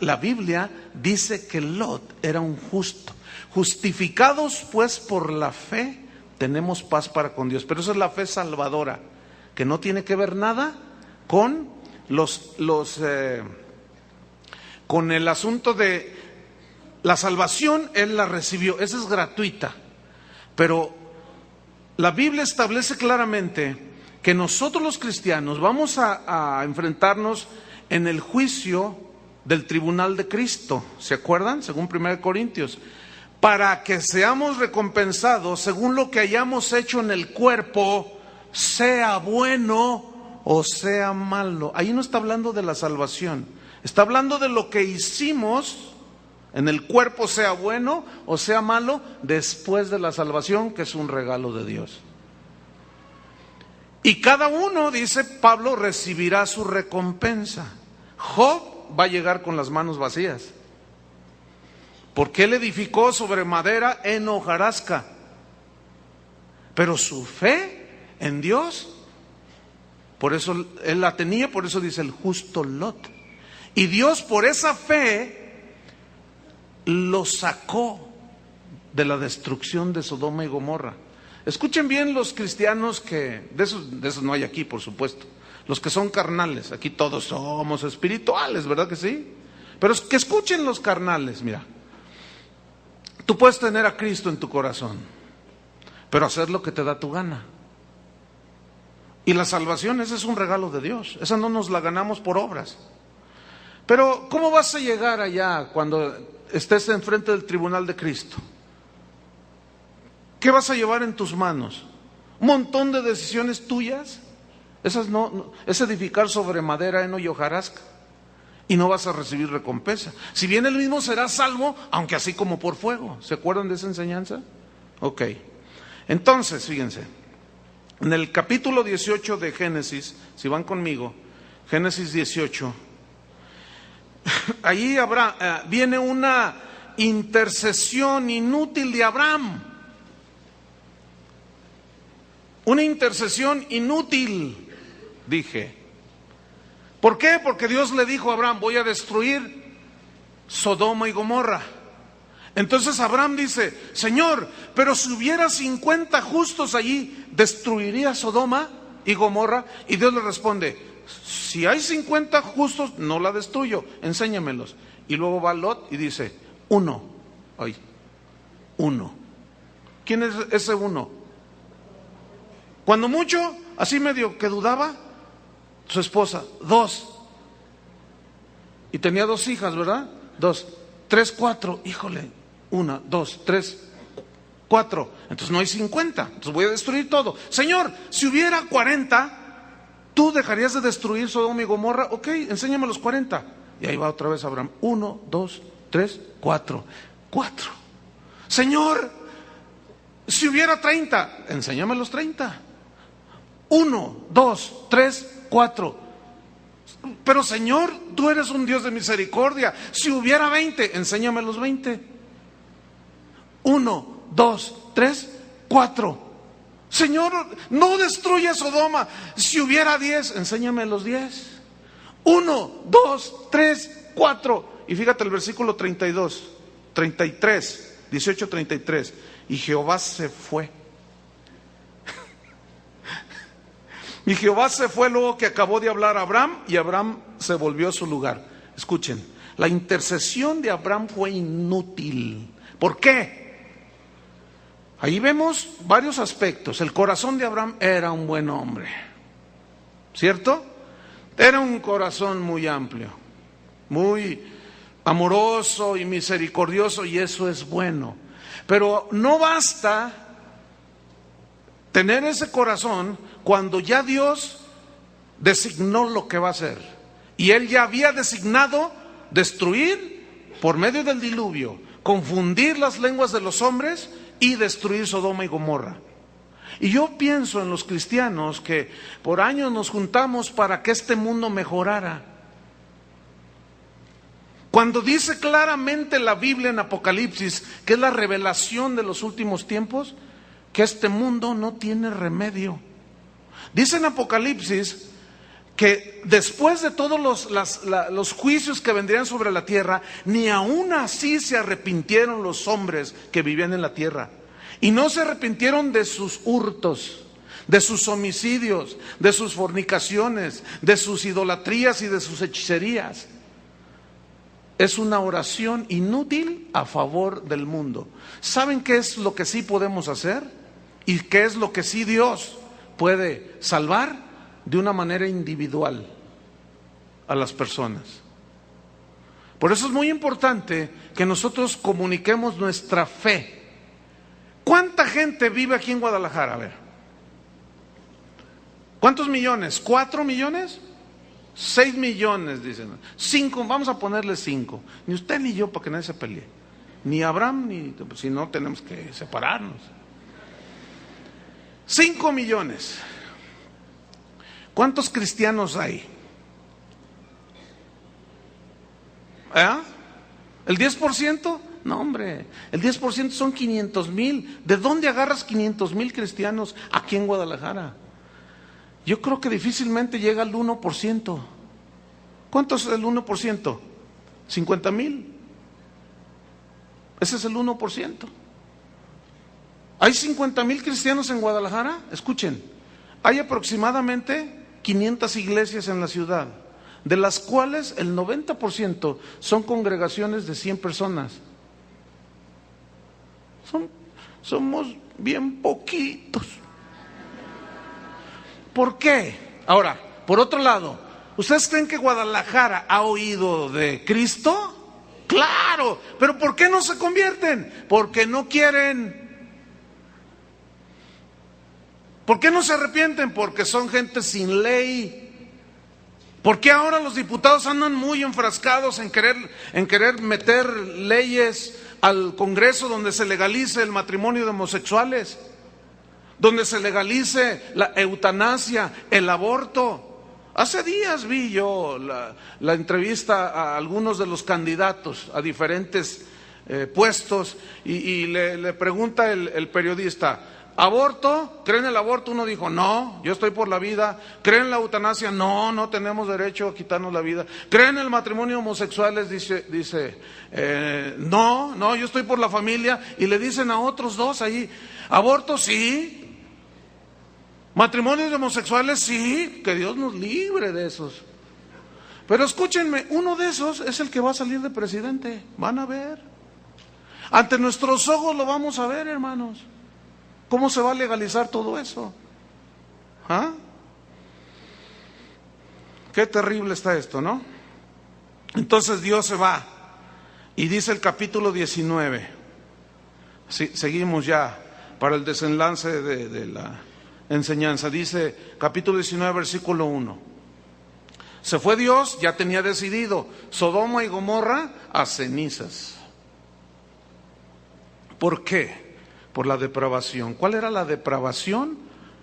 A: la Biblia dice que Lot era un justo. Justificados pues por la fe, tenemos paz para con Dios. Pero esa es la fe salvadora, que no tiene que ver nada con con el asunto de la salvación. Él la recibió, esa es gratuita. Pero la Biblia establece claramente que nosotros los cristianos vamos a enfrentarnos en el juicio del tribunal de Cristo. ¿Se acuerdan? Según 1 Corintios. Para que seamos recompensados según lo que hayamos hecho en el cuerpo, sea bueno o sea malo. Ahí no está hablando de la salvación. Está hablando de lo que hicimos en el cuerpo, sea bueno o sea malo, después de la salvación, que es un regalo de Dios. Y cada uno, dice Pablo, recibirá su recompensa. Job va a llegar con las manos vacías, porque él edificó sobre madera en hojarasca, pero su fe en Dios, por eso él la tenía, por eso dice el justo Lot. Y Dios por esa fe lo sacó de la destrucción de Sodoma y Gomorra. Escuchen bien los cristianos que, de esos no hay aquí, por supuesto. Los que son carnales, aquí todos somos espirituales, ¿verdad que sí? Pero que escuchen los carnales, mira. Tú puedes tener a Cristo en tu corazón, pero hacer lo que te da tu gana. Y la salvación, ese es un regalo de Dios. Esa no nos la ganamos por obras. Pero, ¿cómo vas a llegar allá cuando estés enfrente del tribunal de Cristo? ¿Qué vas a llevar en tus manos? ¿Un montón de decisiones tuyas? Esas no, es edificar sobre madera, heno y hojarasca. Y no vas a recibir recompensa. Si bien él mismo será salvo, aunque así como por fuego. ¿Se acuerdan de esa enseñanza? Ok. Entonces, fíjense. En el capítulo 18 de Génesis, si van conmigo, Génesis 18, ahí viene una intercesión inútil de Abraham. Una intercesión inútil, dije. ¿Por qué? Porque Dios le dijo a Abraham, voy a destruir Sodoma y Gomorra. Entonces Abraham dice, Señor, pero si hubiera 50 justos allí, ¿destruiría Sodoma y Gomorra? Y Dios le responde, si hay 50 justos, no la destruyo, enséñamelos. Y luego va Lot y dice, uno. ¿Quién es ese uno? Cuando mucho, así medio que dudaba, su esposa, 2. Y tenía 2 hijas, ¿verdad? 2, 3, 4, híjole, 1, 2, 3, 4. Entonces no hay 50, entonces voy a destruir todo. Señor, si hubiera 40, ¿tú dejarías de destruir Sodoma y Gomorra? Ok, enséñame los 40. Y ahí va otra vez Abraham, 1, 2, 3, 4. Señor, si hubiera 30, enséñame los 30. 1, 2, 3, 4. Pero Señor, tú eres un Dios de misericordia. Si hubiera 20, enséñame los 20. 1, 2, 3, 4. Señor, no destruya Sodoma. Si hubiera 10, enséñame los 10. 1, 2, 3, 4. Y fíjate el versículo 32, 33, 18, 33. Y Jehová se fue. Y Jehová se fue luego que acabó de hablar a Abraham, y Abraham se volvió a su lugar. Escuchen, la intercesión de Abraham fue inútil. ¿Por qué? Ahí vemos varios aspectos. El corazón de Abraham era un buen hombre, ¿cierto? Era un corazón muy amplio, muy amoroso y misericordioso, y eso es bueno. Pero no basta tener ese corazón cuando ya Dios designó lo que va a hacer. Y Él ya había designado destruir por medio del diluvio, confundir las lenguas de los hombres y destruir Sodoma y Gomorra. Y yo pienso en los cristianos que por años nos juntamos para que este mundo mejorara. Cuando dice claramente la Biblia en Apocalipsis, que es la revelación de los últimos tiempos, que este mundo no tiene remedio. Dice en Apocalipsis que después de todos los juicios que vendrían sobre la tierra, ni aún así se arrepintieron los hombres que vivían en la tierra. Y no se arrepintieron de sus hurtos, de sus homicidios, de sus fornicaciones, de sus idolatrías y de sus hechicerías. Es una oración inútil a favor del mundo. ¿Saben qué es lo que sí podemos hacer? ¿Y qué es lo que sí Dios puede salvar? De una manera individual a las personas. Por eso es muy importante que nosotros comuniquemos nuestra fe. ¿Cuánta gente vive aquí en Guadalajara? A ver. ¿Cuántos millones? ¿4 millones? 6 millones, dicen. 5, vamos a ponerle 5. Ni usted ni yo, para que nadie se pelee. Ni Abraham, ni si no tenemos que separarnos. 5 millones. ¿Cuántos cristianos hay? ¿El 10%? No, hombre, el 10% son 500,000. ¿De dónde agarras 500,000 cristianos aquí en Guadalajara? Yo creo que difícilmente llega al 1%. ¿Cuánto es el 1%? 50,000. Ese es el 1%. ¿Hay 50,000 cristianos en Guadalajara? Escuchen, hay aproximadamente 500 iglesias en la ciudad, de las cuales el 90% son congregaciones de 100 personas. Somos bien poquitos. ¿Por qué? Ahora, por otro lado, ¿ustedes creen que Guadalajara ha oído de Cristo? Claro, pero ¿por qué no se convierten? Porque no quieren. ¿Por qué no se arrepienten? Porque son gente sin ley. ¿Por qué ahora los diputados andan muy enfrascados en querer meter leyes al Congreso donde se legalice el matrimonio de homosexuales, donde se legalice la eutanasia, el aborto? Hace días vi yo la entrevista a algunos de los candidatos a diferentes puestos y le pregunta el periodista: ¿aborto? ¿Creen en el aborto? Uno dijo: no, yo estoy por la vida. ¿Creen en la eutanasia? No, no tenemos derecho a quitarnos la vida. ¿Creen en el matrimonio homosexuales? Dice no, yo estoy por la familia. Y le dicen a otros dos ahí: ¿aborto? Sí. ¿Matrimonios homosexuales? Sí. Que Dios nos libre de esos. Pero escúchenme, uno de esos es el que va a salir de presidente. Van a ver. Ante nuestros ojos lo vamos a ver, hermanos. ¿Cómo se va a legalizar todo eso? Qué terrible está esto, ¿no? Entonces Dios se va y dice el capítulo 19. Sí, seguimos ya para el desenlace de la enseñanza. Dice capítulo 19, versículo 1. Se fue Dios, ya tenía decidido, Sodoma y Gomorra a cenizas. ¿Por qué? Por la depravación. ¿Cuál era la depravación?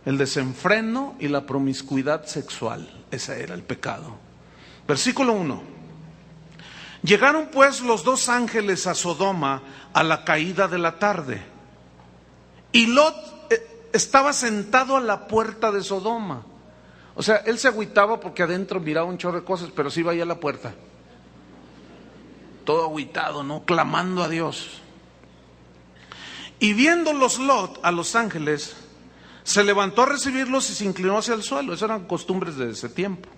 A: El desenfreno y la promiscuidad sexual. Ese era el pecado. Versículo 1. Llegaron pues los dos ángeles a Sodoma a la caída de la tarde. Y Lot estaba sentado a la puerta de Sodoma. O sea, él se agüitaba porque adentro miraba un chorro de cosas, pero sí iba ahí a la puerta. Todo agüitado, ¿no? Clamando a Dios. Y viéndolos Lot, a los ángeles, se levantó a recibirlos y se inclinó hacia el suelo. Esas eran costumbres de ese tiempo.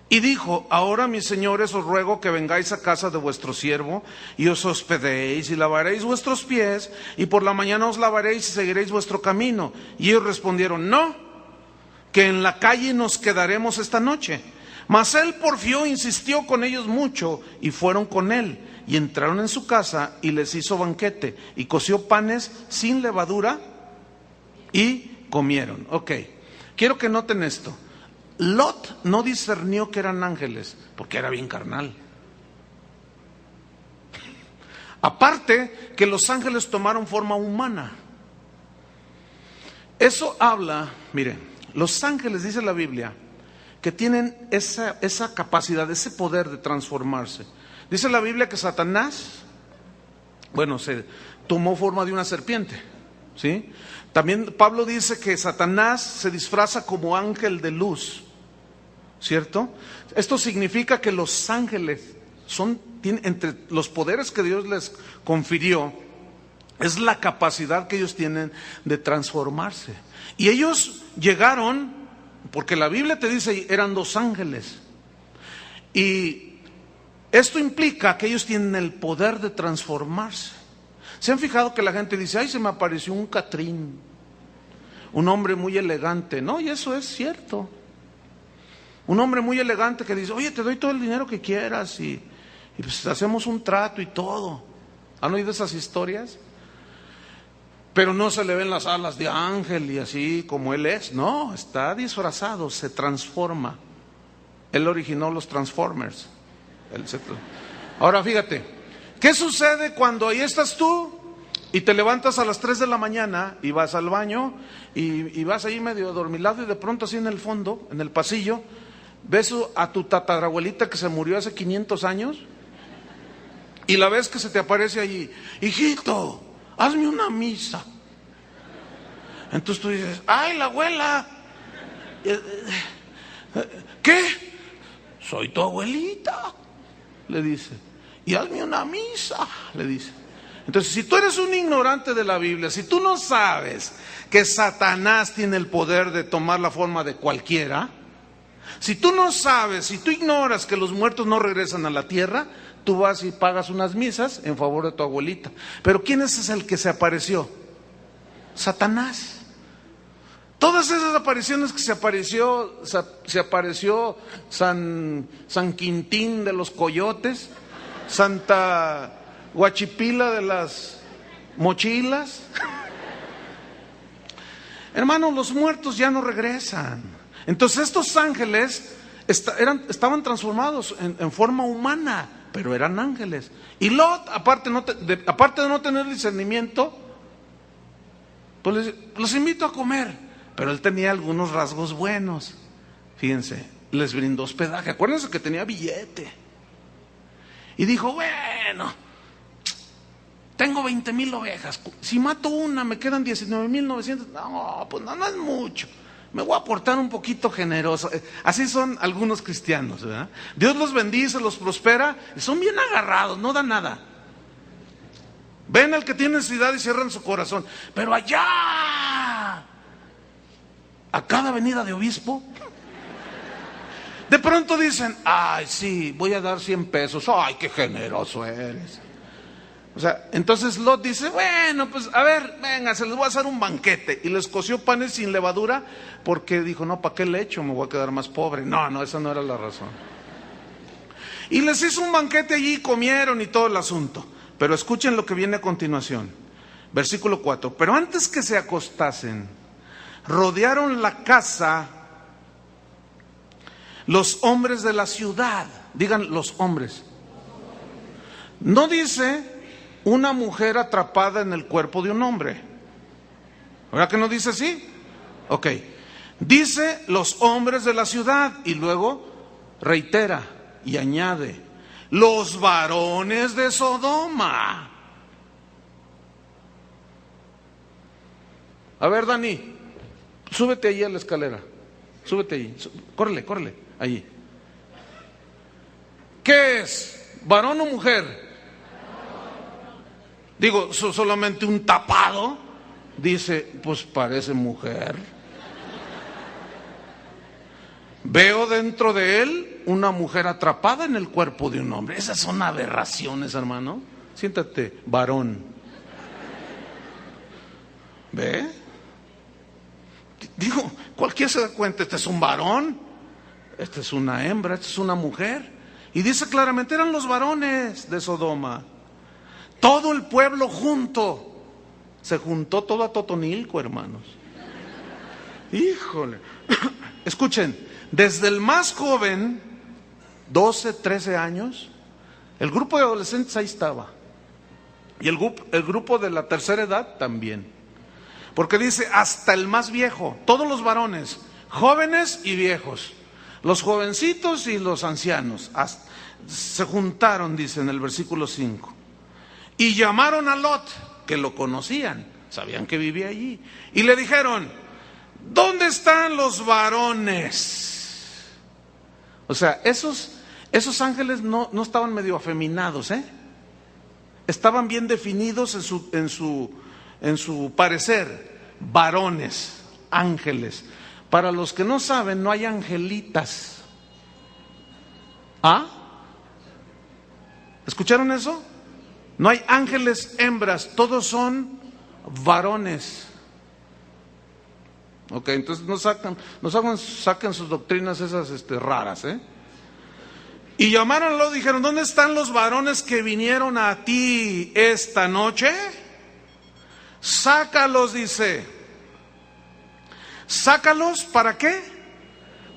A: Y dijo: ahora, mis señores, os ruego que vengáis a casa de vuestro siervo y os hospedéis y lavaréis vuestros pies, y por la mañana os lavaréis y seguiréis vuestro camino. Y ellos respondieron: no, que en la calle nos quedaremos esta noche. Mas él porfió, insistió con ellos mucho, y fueron con él. Y entraron en su casa y les hizo banquete y coció panes sin levadura y comieron. Ok, quiero que noten esto. Lot no discernió que eran ángeles porque era bien carnal. Aparte que los ángeles tomaron forma humana. Eso habla, mire, los ángeles, dice la Biblia, que tienen esa capacidad, ese poder de transformarse. Dice la Biblia que Satanás, se tomó forma de una serpiente, ¿sí? También Pablo dice que Satanás se disfraza como ángel de luz, ¿cierto? Esto significa que los ángeles tienen, entre los poderes que Dios les confirió, es la capacidad que ellos tienen de transformarse. Y ellos llegaron, porque la Biblia te dice, eran dos ángeles. Y esto implica que ellos tienen el poder de transformarse. ¿Se han fijado que la gente dice: ay, se me apareció un Catrín, un hombre muy elegante? No, y eso es cierto. Un hombre muy elegante que dice: oye, te doy todo el dinero que quieras y pues hacemos un trato y todo. ¿Han oído esas historias? Pero no se le ven las alas de ángel y así como él es. No, está disfrazado, se transforma. Él originó los Transformers. Ahora fíjate, ¿qué sucede cuando ahí estás tú Y te levantas a las 3 de la mañana y vas al baño y vas ahí medio adormilado y de pronto así en el fondo, en el pasillo, ves a tu tatarabuelita que se murió hace 500 años y la ves que se te aparece allí: hijito, hazme una misa. Entonces tú dices: ¡ay, la abuela! ¿Qué? Soy tu abuelita, le dice, y hazme una misa, le dice. Entonces, si tú eres un ignorante de la Biblia, si tú no sabes que Satanás tiene el poder de tomar la forma de cualquiera, si tú no sabes, si tú ignoras que los muertos no regresan a la tierra, tú vas y pagas unas misas en favor de tu abuelita. Pero ¿quién es el que se apareció? Satanás. Todas esas apariciones que se apareció San Quintín de los Coyotes, Santa Guachipila de las mochilas. Hermanos, los muertos ya no regresan. Entonces estos ángeles estaban transformados en forma humana, pero eran ángeles. Y Lot, aparte de no tener discernimiento, pues los invito a comer. Pero él tenía algunos rasgos buenos. Fíjense, les brindó hospedaje. Acuérdense que tenía billete. Y dijo: bueno, tengo 20,000 ovejas. Si mato una, me quedan 19,900. No, pues no es mucho. Me voy a portar un poquito generoso. Así son algunos cristianos, ¿verdad? Dios los bendice, los prospera, y son bien agarrados, no dan nada. Ven al que tiene necesidad y cierran su corazón. Pero allá, a cada venida de obispo, de pronto dicen: ay, sí, voy a dar 100 pesos. Ay, qué generoso eres. O sea, entonces Lot dice: bueno, pues a ver, venga, se les voy a hacer un banquete. Y les coció panes sin levadura porque dijo: no, ¿para qué le echo? Me voy a quedar más pobre. No, esa no era la razón. Y les hizo un banquete allí, comieron y todo el asunto. Pero escuchen lo que viene a continuación. Versículo 4. Pero antes que se acostasen, rodearon la casa los hombres de la ciudad. Digan: los hombres. No dice una mujer atrapada en el cuerpo de un hombre. ¿Verdad que no dice así? Ok. Dice los hombres de la ciudad y luego reitera y añade: los varones de Sodoma. A ver, Dani, súbete ahí a la escalera. Súbete ahí. Córrele, allí. ¿Qué es? ¿Varón o mujer? Digo, solamente un tapado. Dice: pues parece mujer. Veo dentro de él una mujer atrapada en el cuerpo de un hombre. Esas son aberraciones, hermano. Siéntate, varón. ¿Ve? Digo, cualquiera se da cuenta: este es un varón, esta es una hembra, esta es una mujer. Y dice claramente: eran los varones de Sodoma. Todo el pueblo junto. Se juntó todo a Totonilco, hermanos. Híjole. Escuchen, desde el más joven, 12, 13 años, el grupo de adolescentes ahí estaba. Y el grupo de la tercera edad también. Porque dice: hasta el más viejo, todos los varones, jóvenes y viejos, los jovencitos y los ancianos, se juntaron, dice en el versículo 5. Y llamaron a Lot, que lo conocían, sabían que vivía allí, y le dijeron: ¿dónde están los varones? O sea, esos ángeles no estaban medio afeminados, estaban bien definidos en su parecer. Varones, ángeles. Para los que no saben, no hay angelitas. ¿Ah? ¿Escucharon eso? No hay ángeles hembras, todos son varones. Ok, entonces saquen sus doctrinas esas raras, Y llamáronlo, dijeron: ¿dónde están los varones que vinieron a ti esta noche? Sácalos, dice. ¿Sácalos para qué?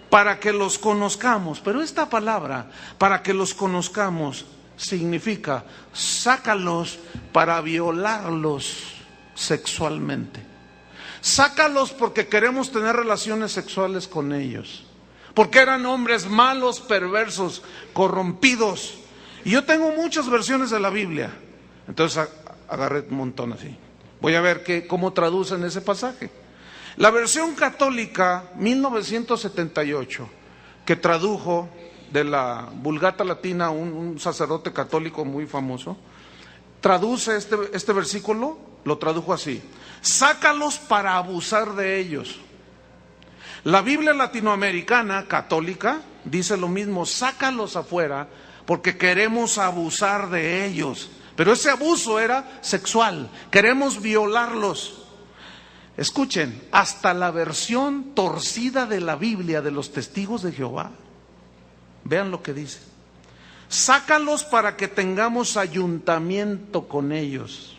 A: Para que los conozcamos. Pero esta palabra, para que los conozcamos, significa sácalos para violarlos sexualmente. Sácalos porque queremos tener relaciones sexuales con ellos, porque eran hombres malos, perversos, corrompidos. Y yo tengo muchas versiones de la Biblia, entonces agarré un montón así. Voy a ver cómo traducen ese pasaje. La versión católica 1978, que tradujo de la Vulgata Latina un sacerdote católico muy famoso, traduce este versículo, lo tradujo así: sácalos para abusar de ellos. La Biblia latinoamericana católica dice lo mismo: sácalos afuera porque queremos abusar de ellos. Pero ese abuso era sexual, queremos violarlos. Escuchen, hasta la versión torcida de la Biblia de los Testigos de Jehová, vean lo que dice: sácalos para que tengamos ayuntamiento con ellos.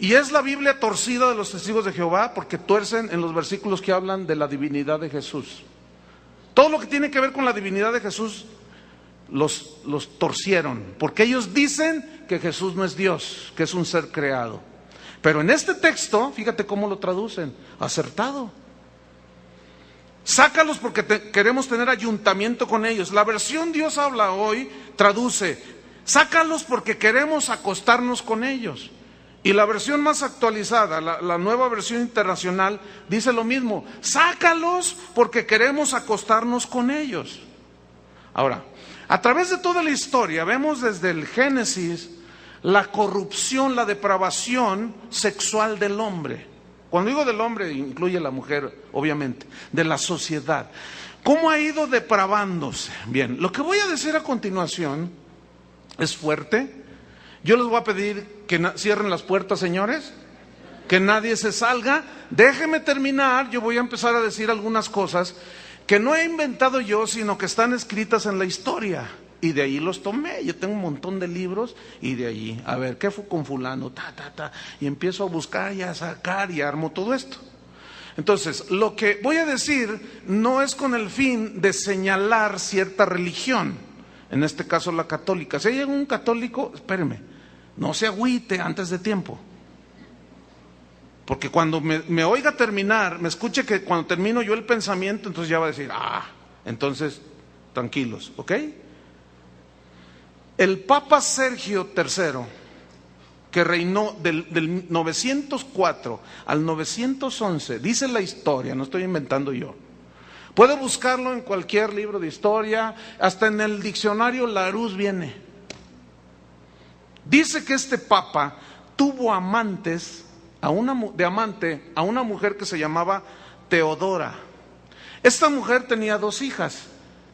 A: Y es la Biblia torcida de los Testigos de Jehová porque tuercen en los versículos que hablan de la divinidad de Jesús. Todo lo que tiene que ver con la divinidad de Jesús los torcieron, porque ellos dicen que Jesús no es Dios, que es un ser creado. Pero en este texto, fíjate cómo lo traducen, acertado. Sácalos porque queremos tener ayuntamiento con ellos. La versión Dios habla hoy traduce: sácalos porque queremos acostarnos con ellos. Y la versión más actualizada, la nueva versión internacional, dice lo mismo: sácalos porque queremos acostarnos con ellos. Ahora, a través de toda la historia vemos desde el Génesis la corrupción, la depravación sexual del hombre. Cuando digo del hombre, incluye la mujer, obviamente, de la sociedad. ¿Cómo ha ido depravándose? Bien, lo que voy a decir a continuación es fuerte. Yo les voy a pedir que cierren las puertas, señores, que nadie se salga. Déjenme terminar, yo voy a empezar a decir algunas cosas que no he inventado yo, sino que están escritas en la historia. Y de ahí los tomé. Yo tengo un montón de libros y de allí, a ver, ¿qué fue con fulano? Y empiezo a buscar y a sacar y armo todo esto. Entonces, lo que voy a decir no es con el fin de señalar cierta religión, en este caso la católica. Si hay algún católico, espéreme, no se agüite antes de tiempo. Porque cuando me oiga terminar, me escuche que cuando termino yo el pensamiento, entonces ya va a decir, entonces tranquilos, ¿ok? El Papa Sergio III, que reinó del 904 al 911, dice la historia, no estoy inventando yo. Puede buscarlo en cualquier libro de historia, hasta en el diccionario Larousse viene. Dice que este Papa tuvo amantes, a una mujer que se llamaba Teodora. Esta mujer tenía 2 hijas,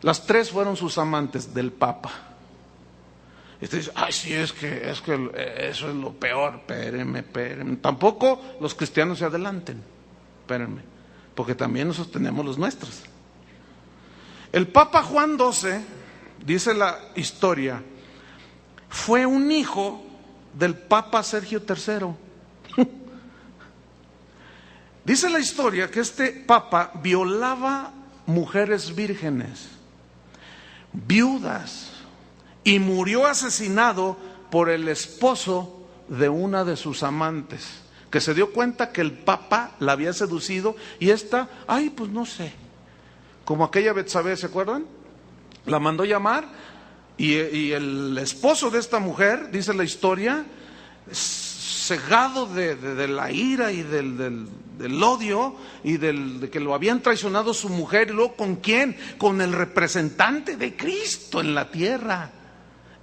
A: las 3 fueron sus amantes del Papa. Y usted dice, sí, es que eso es lo peor. Espérenme. Tampoco los cristianos se adelanten. Espérenme, porque también nosotros tenemos los nuestros. El Papa Juan XII, dice la historia, fue un hijo del Papa Sergio III. Dice la historia que este Papa violaba mujeres vírgenes, viudas, y murió asesinado por el esposo de una de sus amantes, que se dio cuenta que el Papa la había seducido y esta, pues no sé, como aquella Betsabé, ¿se acuerdan? La mandó llamar y el esposo de esta mujer, dice la historia, cegado de la ira y del odio y de que lo habían traicionado su mujer, y luego ¿con quién? Con el representante de Cristo en la tierra.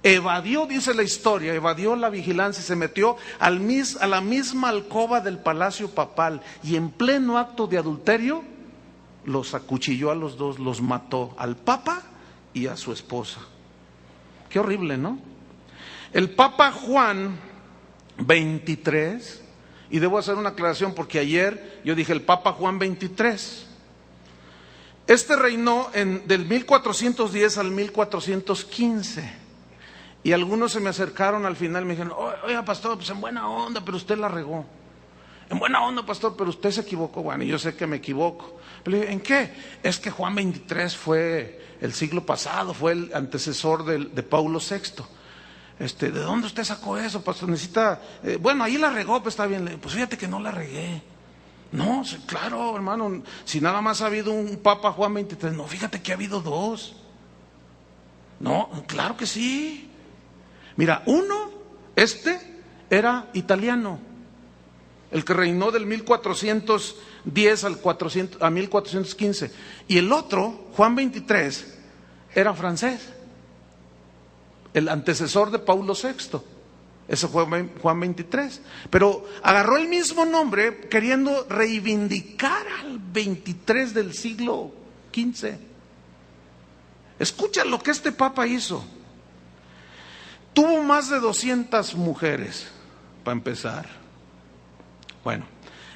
A: Evadió, dice la historia, evadió la vigilancia y se metió a la misma alcoba del palacio papal, y en pleno acto de adulterio los acuchilló a los 2, los mató, al Papa y a su esposa. Qué horrible, ¿no? El Papa Juan XXIII, y debo hacer una aclaración porque ayer yo dije el Papa Juan XXIII. Este reinó del 1410 al 1415. Y algunos se me acercaron al final y me dijeron, oiga pastor, pues en buena onda, pero usted la regó. En buena onda, pastor, pero usted se equivocó. Bueno, yo sé que me equivoco. Pero le dije, ¿en qué? Es que Juan XXIII fue el siglo pasado, fue el antecesor de Paulo VI. ¿de dónde usted sacó eso, pastor? Necesita, bueno, ahí la regó, pues está bien. Pues fíjate que no la regué. No, sí, claro, hermano, si nada más ha habido un Papa Juan 23, no, fíjate que ha habido dos. No, claro que sí. Mira, uno, era italiano, el que reinó del 1410 a 1415, y el otro, Juan 23, era francés, el antecesor de Paulo VI. Ese fue Juan 23. Pero agarró el mismo nombre queriendo reivindicar al 23 del siglo XV. Escucha lo que este papa hizo. Tuvo más de 200 mujeres, para empezar. Bueno,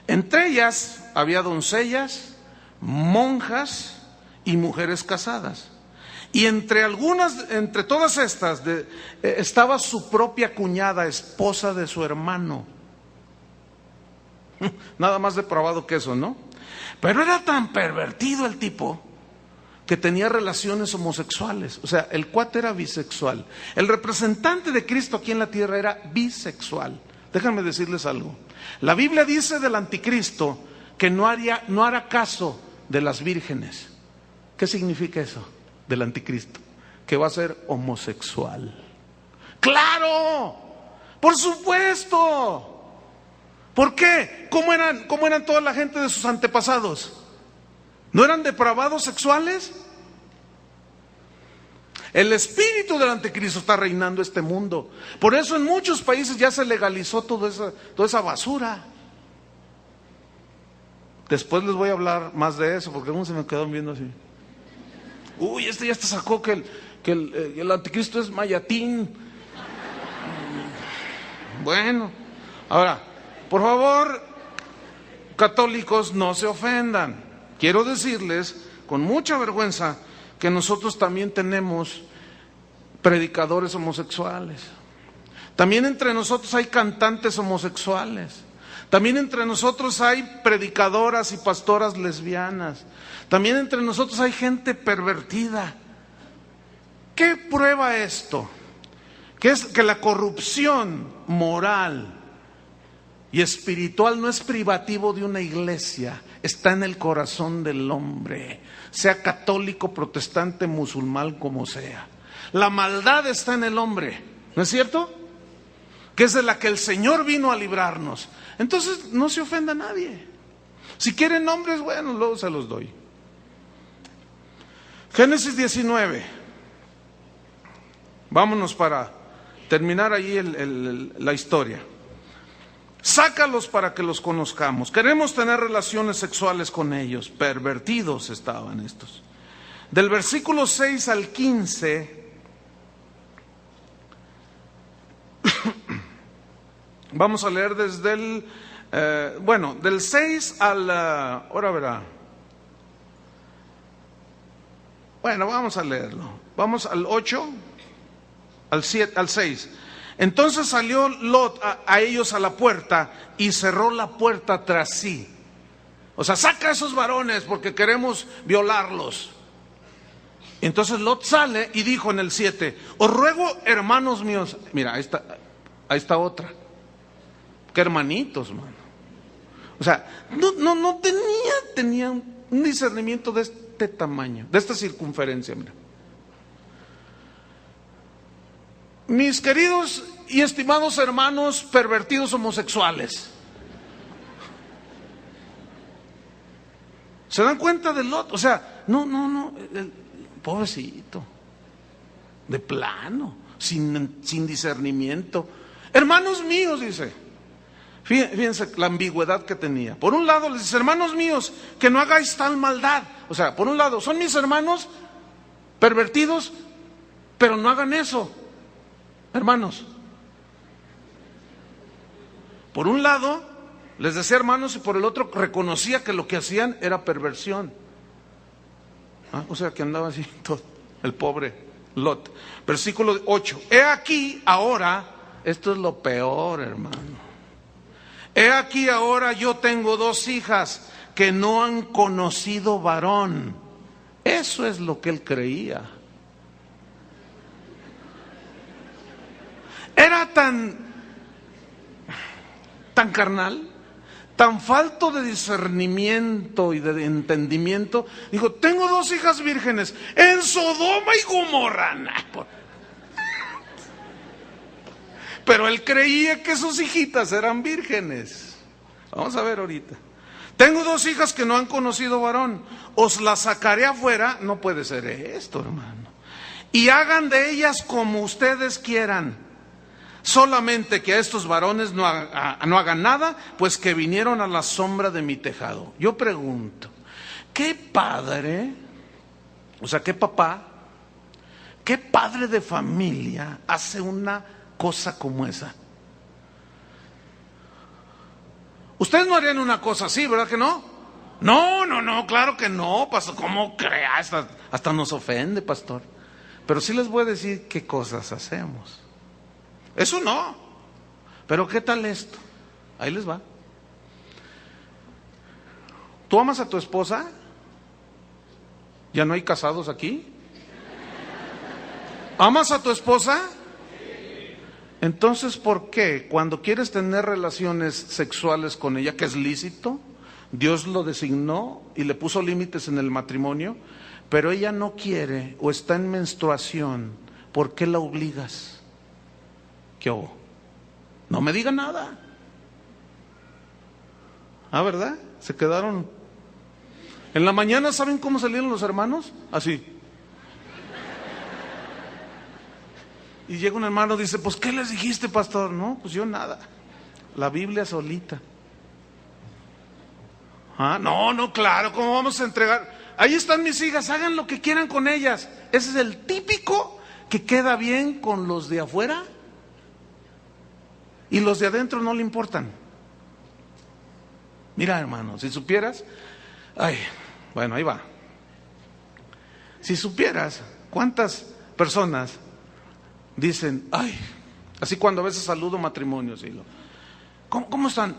A: entre ellas había doncellas, monjas y mujeres casadas. Y entre todas estas, estaba su propia cuñada, esposa de su hermano. Nada más depravado que eso, ¿no? Pero era tan pervertido el tipo que tenía relaciones homosexuales. O sea, el cuate era bisexual. El representante de Cristo aquí en la tierra era bisexual. Déjenme decirles algo. La Biblia dice del anticristo que no hará caso de las vírgenes. ¿Qué significa eso? Del anticristo, que va a ser homosexual. ¡Claro! ¡Por supuesto! ¿Por qué? ¿Cómo eran toda la gente de sus antepasados? ¿No eran depravados sexuales? El espíritu del anticristo está reinando este mundo. Por eso en muchos países ya se legalizó toda esa basura. Después les voy a hablar más de eso, porque algunos se me quedan viendo así. Uy, ya hasta sacó que el anticristo es mayatín. Bueno, ahora, por favor, católicos, no se ofendan. Quiero decirles con mucha vergüenza que nosotros también tenemos predicadores homosexuales. También entre nosotros hay cantantes homosexuales. También entre nosotros hay predicadoras y pastoras lesbianas. También entre nosotros hay gente pervertida. ¿Qué prueba esto? Que la corrupción moral y espiritual no es privativo de una iglesia, está en el corazón del hombre, sea católico, protestante, musulmán, como sea. La maldad está en el hombre, ¿no es cierto? Que es de la que el Señor vino a librarnos. Entonces no se ofenda a nadie. Si quieren nombres, bueno, luego se los doy. Génesis 19. Vámonos para terminar ahí la historia. Sácalos para que los conozcamos. Queremos tener relaciones sexuales con ellos. Pervertidos estaban estos. Del versículo 6 al 15... Vamos a leer desde del 6 al... ahora verá. Bueno, vamos a leerlo. Vamos al 8, al 7, al 6. Entonces salió Lot a ellos a la puerta y cerró la puerta tras sí. O sea, saca a esos varones porque queremos violarlos. Entonces Lot sale y dijo en el 7, os ruego, hermanos míos. Mira, ahí está otra. Qué hermanitos, mano. O sea, no tenía un discernimiento de este tamaño, de esta circunferencia, mira. Mis queridos y estimados hermanos pervertidos homosexuales, ¿se dan cuenta del Lot? O sea, no, pobrecito, de plano, sin discernimiento. Hermanos míos, dice. Fíjense la ambigüedad que tenía. Por un lado les dice, hermanos míos, que no hagáis tal maldad. O sea, por un lado, son mis hermanos pervertidos, pero no hagan eso, hermanos. Por un lado, les decía hermanos, y por el otro, reconocía que lo que hacían era perversión. O sea, que andaba así todo, el pobre Lot. Versículo 8. He aquí ahora, esto es lo peor, hermano. He aquí ahora yo tengo 2 hijas que no han conocido varón. Eso es lo que él creía. era tan carnal, tan falto de discernimiento y de entendimiento. Dijo, tengo 2 hijas vírgenes en Sodoma y Gomorra. Pero él creía que sus hijitas eran vírgenes. Vamos a ver ahorita. Tengo 2 hijas que no han conocido varón. Os las sacaré afuera. No puede ser esto, hermano. Y hagan de ellas como ustedes quieran. Solamente que a estos varones no hagan nada, pues que vinieron a la sombra de mi tejado. Yo pregunto, ¿qué padre, o sea, qué papá, qué padre de familia hace una cosa como esa? Ustedes no harían una cosa así, ¿verdad que no? No, claro que no, pastor. ¿Cómo crea? Hasta nos ofende, pastor. Pero sí les voy a decir qué cosas hacemos. Eso no. Pero ¿qué tal esto? Ahí les va. ¿Tú amas a tu esposa? ¿Ya no hay casados aquí? ¿Amas a tu esposa? Entonces, ¿por qué cuando quieres tener relaciones sexuales con ella, que es lícito, Dios lo designó y le puso límites en el matrimonio, pero ella no quiere o está en menstruación, ¿por qué la obligas? ¿Qué hago? No me diga nada. Ah, ¿verdad? Se quedaron. En la mañana, ¿saben cómo salieron los hermanos? Así. Y llega un hermano y dice, pues ¿qué les dijiste, pastor? No, pues yo nada. La Biblia solita. Ah, no, claro, ¿cómo vamos a entregar? Ahí están mis hijas, hagan lo que quieran con ellas. Ese es el típico que queda bien con los de afuera y los de adentro no le importan. Mira, hermano, si supieras, bueno, ahí va. Si supieras cuántas personas dicen, así cuando a veces saludo matrimonios y ¿cómo están?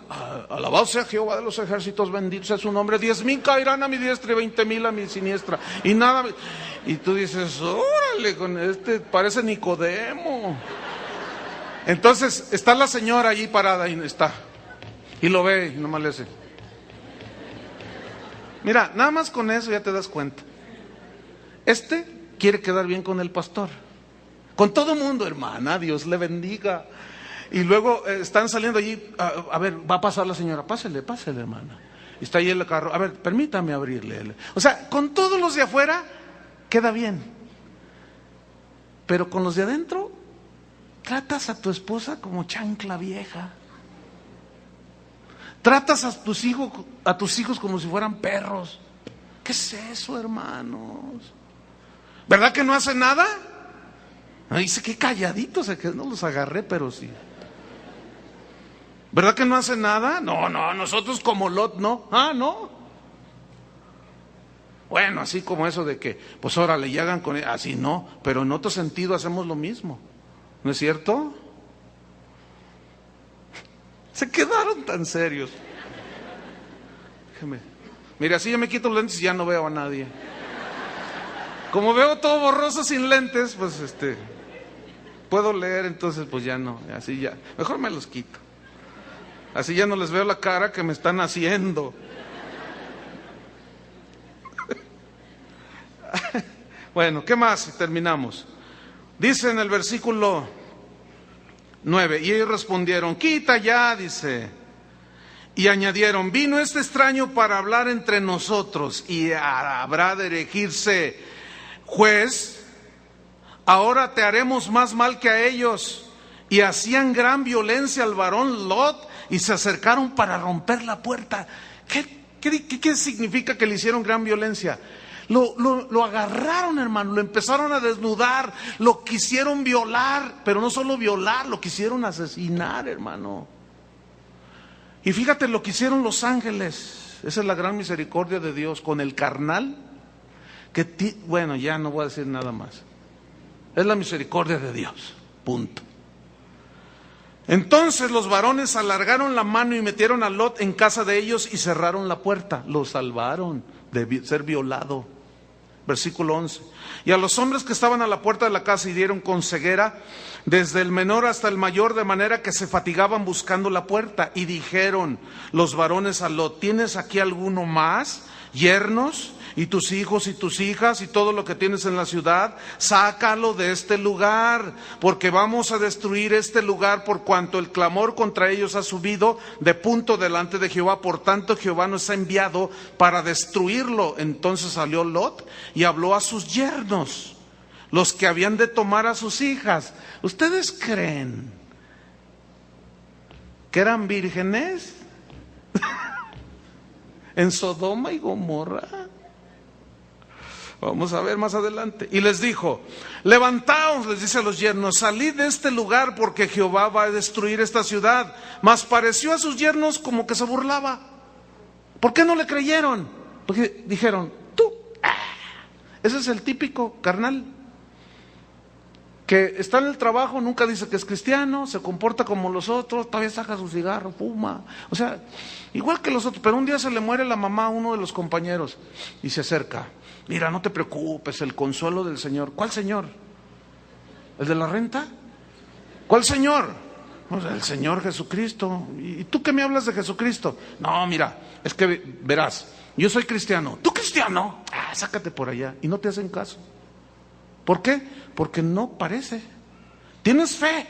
A: Alabado sea Jehová de los ejércitos, bendito sea su nombre. 10,000 caerán a mi diestra y 20,000 a mi siniestra. Y nada, y tú dices, órale, con este parece Nicodemo. Entonces está la señora allí parada y está. Y lo ve y nomás le hace. Mira, nada más con eso ya te das cuenta. Quiere quedar bien con el pastor. Con todo mundo, hermana, Dios le bendiga. Y luego están saliendo allí, a ver, va a pasar la señora, pásele, hermana. Y está ahí el carro, a ver, permítame abrirle. O sea, con todos los de afuera queda bien. Pero con los de adentro, tratas a tu esposa como chancla vieja. Tratas a tus hijos como si fueran perros. ¿Qué es eso, hermanos? ¿Verdad que no hace nada? Dice que calladitos, que no los agarré, pero sí. ¿Verdad que no hace nada? No, nosotros como Lot no. No. Bueno, así como eso de que, pues órale, y hagan con él. Así no, pero en otro sentido hacemos lo mismo. ¿No es cierto? Se quedaron tan serios. Déjame. Mire, así yo me quito los lentes y ya no veo a nadie. Como veo todo borroso sin lentes, pues puedo leer, entonces pues ya no, así ya, mejor me los quito. Así ya no les veo la cara que me están haciendo. Bueno, ¿qué más? Terminamos. Dice en el versículo 9, y ellos respondieron, quita ya, dice. Y añadieron, vino este extraño para hablar entre nosotros y habrá de erigirse juez. Ahora te haremos más mal que a ellos. Y hacían gran violencia al varón Lot y se acercaron para romper la puerta. ¿Qué significa que le hicieron gran violencia? Lo agarraron, hermano, lo empezaron a desnudar, lo quisieron violar, pero no solo violar, lo quisieron asesinar, hermano. Y fíjate lo que hicieron los ángeles. Esa es la gran misericordia de Dios con el carnal. Bueno, ya no voy a decir nada más. Es la misericordia de Dios, punto. Entonces los varones alargaron la mano y metieron a Lot en casa de ellos y cerraron la puerta. Lo salvaron de ser violado. Versículo 11. Y a los hombres que estaban a la puerta de la casa hirieron con ceguera, desde el menor hasta el mayor, de manera que se fatigaban buscando la puerta. Y dijeron los varones a Lot: ¿tienes aquí alguno más? Yernos, y tus hijos y tus hijas y todo lo que tienes en la ciudad, sácalo de este lugar, porque vamos a destruir este lugar, por cuanto el clamor contra ellos ha subido de punto delante de Jehová. Por tanto Jehová nos ha enviado para destruirlo. Entonces salió Lot y habló a sus yernos, los que habían de tomar a sus hijas. ¿Ustedes creen que eran vírgenes en Sodoma y Gomorra? Vamos a ver más adelante. Y les dijo: levantaos, les dice a los yernos, salid de este lugar, porque Jehová va a destruir esta ciudad. Mas pareció a sus yernos como que se burlaba. ¿Por qué no le creyeron? Porque dijeron: tú, ese es el típico carnal, que está en el trabajo, nunca dice que es cristiano, se comporta como los otros, todavía saca su cigarro, fuma, o sea, igual que los otros. Pero un día se le muere la mamá a uno de los compañeros y se acerca: mira, no te preocupes, el consuelo del Señor. ¿Cuál Señor? ¿El de la renta? ¿Cuál Señor? O sea, el Señor Jesucristo. ¿Y tú qué me hablas de Jesucristo? No, mira, es que verás, yo soy cristiano. ¿Tú cristiano? Sácate por allá. Y no te hacen caso. ¿Por qué? Porque no parece. Tienes fe,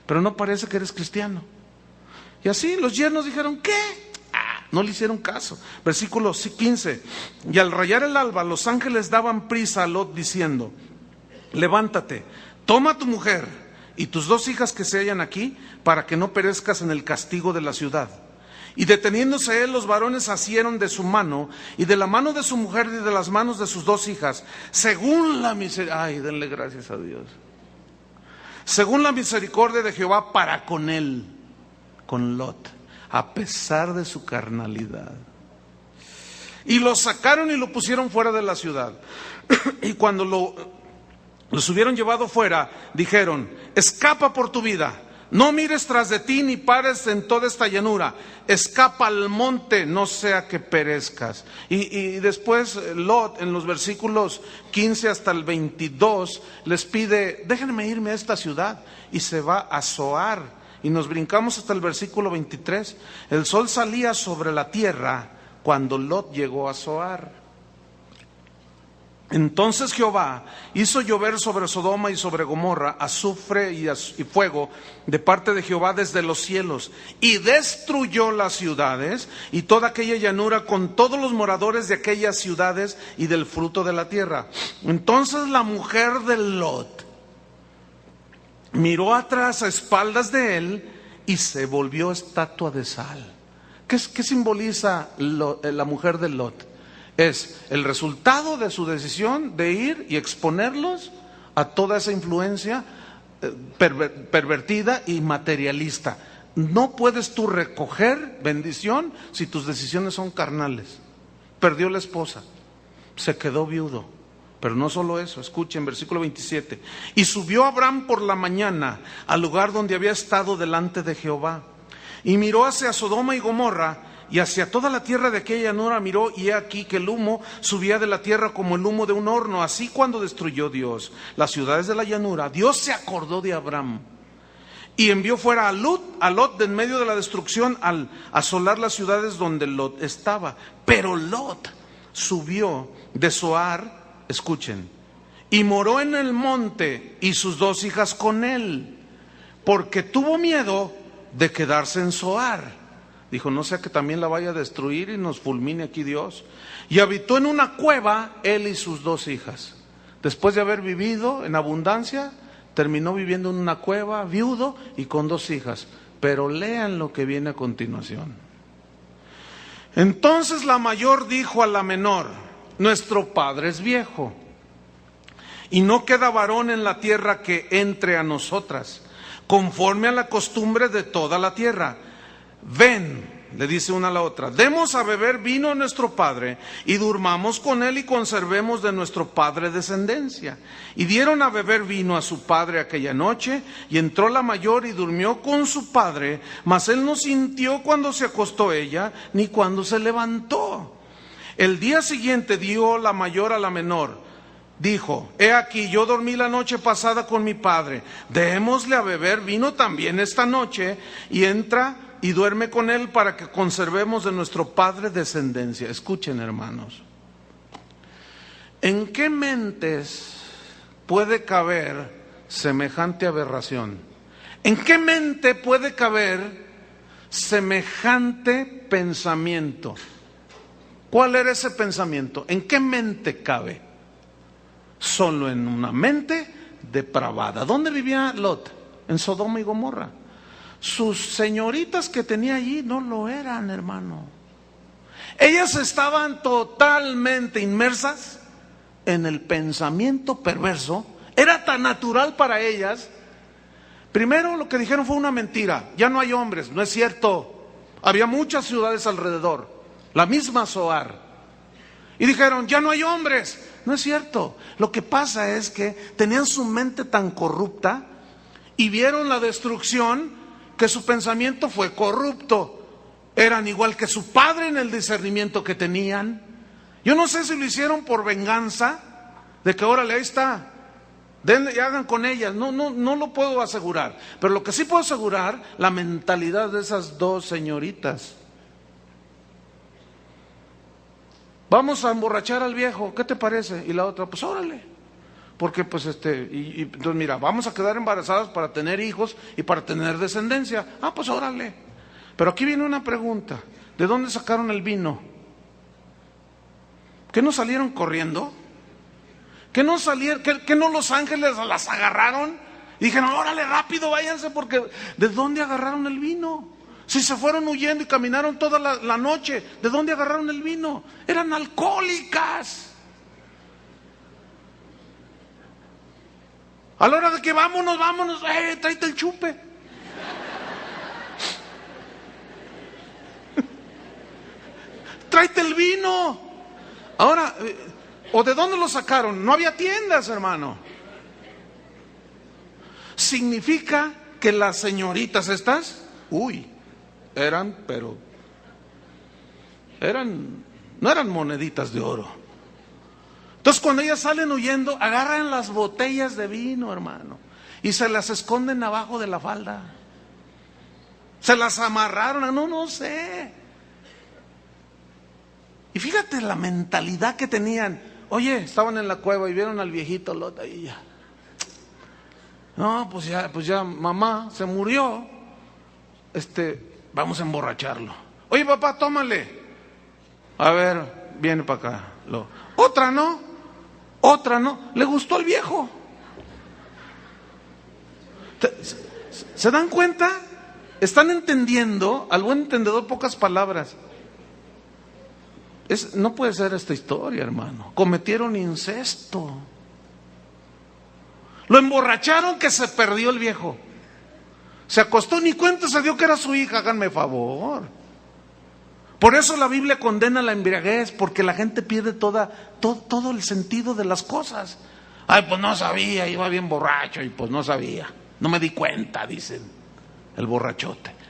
A: pero no parece que eres cristiano. Y así los yernos dijeron: ¿qué? No le hicieron caso. Versículo 15. Y al rayar el alba, los ángeles daban prisa a Lot diciendo: levántate, toma a tu mujer y tus 2 hijas que se hallan aquí, para que no perezcas en el castigo de la ciudad. Y deteniéndose él, los varones asieron de su mano y de la mano de su mujer y de las manos de sus 2 hijas, según la misericordia. Ay, denle gracias a Dios. Según la misericordia de Jehová para con él, con Lot, a pesar de su carnalidad. Y lo sacaron y lo pusieron fuera de la ciudad. Y cuando los hubieron llevado fuera, dijeron: escapa por tu vida, no mires tras de ti ni pares en toda esta llanura, escapa al monte, no sea que perezcas. Y después Lot, en los versículos 15 hasta el 22, les pide: déjenme irme a esta ciudad. Y se va a Zoar. Y nos brincamos hasta el versículo 23. El sol salía sobre la tierra cuando Lot llegó a Zoar. Entonces Jehová hizo llover sobre Sodoma y sobre Gomorra azufre y fuego de parte de Jehová desde los cielos, y destruyó las ciudades y toda aquella llanura con todos los moradores de aquellas ciudades y del fruto de la tierra. Entonces la mujer de Lot miró atrás a espaldas de él y se volvió estatua de sal. ¿Qué simboliza la mujer de Lot? Es el resultado de su decisión de ir y exponerlos a toda esa influencia pervertida y materialista. No puedes tú recoger bendición si tus decisiones son carnales. Perdió la esposa, se quedó viudo. Pero no solo eso, escuchen, versículo 27. Y subió Abraham por la mañana al lugar donde había estado delante de Jehová, y miró hacia Sodoma y Gomorra, y hacia toda la tierra de aquella llanura miró, y he aquí que el humo subía de la tierra como el humo de un horno. Así cuando destruyó Dios las ciudades de la llanura, Dios se acordó de Abraham, y envió fuera a Lot de en medio de la destrucción, al asolar las ciudades donde Lot estaba. Pero Lot subió de Zoar, escuchen, y moró en el monte, y sus 2 hijas con él, porque tuvo miedo de quedarse en Zoar. Dijo: no sea que también la vaya a destruir y nos fulmine aquí Dios. Y habitó en una cueva él y sus 2 hijas. Después de haber vivido en abundancia, terminó viviendo en una cueva, viudo y con 2 hijas. Pero lean lo que viene a continuación. Entonces la mayor dijo a la menor: nuestro padre es viejo, y no queda varón en la tierra que entre a nosotras, conforme a la costumbre de toda la tierra. Ven, le dice una a la otra, demos a beber vino a nuestro padre, y durmamos con él y conservemos de nuestro padre descendencia. Y dieron a beber vino a su padre aquella noche, y entró la mayor y durmió con su padre, mas él no sintió cuando se acostó ella, ni cuando se levantó. El día siguiente dio la mayor a la menor. Dijo: he aquí, yo dormí la noche pasada con mi padre, démosle a beber vino también esta noche, y entra y duerme con él para que conservemos de nuestro padre descendencia. Escuchen, hermanos, ¿en qué mentes puede caber semejante aberración? ¿En qué mente puede caber semejante pensamiento? ¿Cuál era ese pensamiento? ¿En qué mente cabe? Solo en una mente depravada. ¿Dónde vivía Lot? En Sodoma y Gomorra. Sus señoritas que tenía allí no lo eran, hermano. Ellas estaban totalmente inmersas en el pensamiento perverso. Era tan natural para ellas. Primero, lo que dijeron fue una mentira: ya no hay hombres. No es cierto. Había muchas ciudades alrededor, la misma Zoar, y dijeron: ya no hay hombres. No es cierto. Lo que pasa es que tenían su mente tan corrupta y vieron la destrucción, que su pensamiento fue corrupto. Eran igual que su padre en el discernimiento que tenían. Yo no sé si lo hicieron por venganza, de que órale, ahí está, denle y hagan con ellas. No lo puedo asegurar. Pero lo que sí puedo asegurar, la mentalidad de esas dos señoritas. Vamos a emborrachar al viejo, ¿qué te parece? Y la otra: pues órale. Porque pues entonces mira, vamos a quedar embarazadas para tener hijos y para tener descendencia. Ah, pues órale. Pero aquí viene una pregunta: ¿de dónde sacaron el vino? ¿Que no salieron corriendo? ¿Que no salieron, que no los ángeles las agarraron? Y dijeron: órale, rápido, váyanse, porque ¿de dónde agarraron el vino? Si se fueron huyendo y caminaron toda la noche, ¿de dónde agarraron el vino? Eran alcohólicas. A la hora de que vámonos, tráete el chupe. Tráete el vino. Ahora, ¿o de dónde lo sacaron? No había tiendas, hermano. Significa que las señoritas estas, no eran moneditas de oro. Entonces, cuando ellas salen huyendo, agarran las botellas de vino, hermano, y se las esconden abajo de la falda. Se las amarraron, no sé. Y fíjate la mentalidad que tenían. Oye, estaban en la cueva y vieron al viejito Lot ahí ya. No, pues ya mamá se murió. Vamos a emborracharlo. Oye, papá, tómale. A ver, viene para acá. Otra no. Le gustó al viejo. ¿Se dan cuenta? Están entendiendo, al buen entendedor, pocas palabras. No puede ser esta historia, hermano. Cometieron incesto. Lo emborracharon que se perdió el viejo. Se acostó, ni cuenta se dio que era su hija, háganme favor. Por eso la Biblia condena la embriaguez, porque la gente pierde todo el sentido de las cosas. Ay, pues no sabía, iba bien borracho y pues no sabía. No me di cuenta, dicen el borrachote.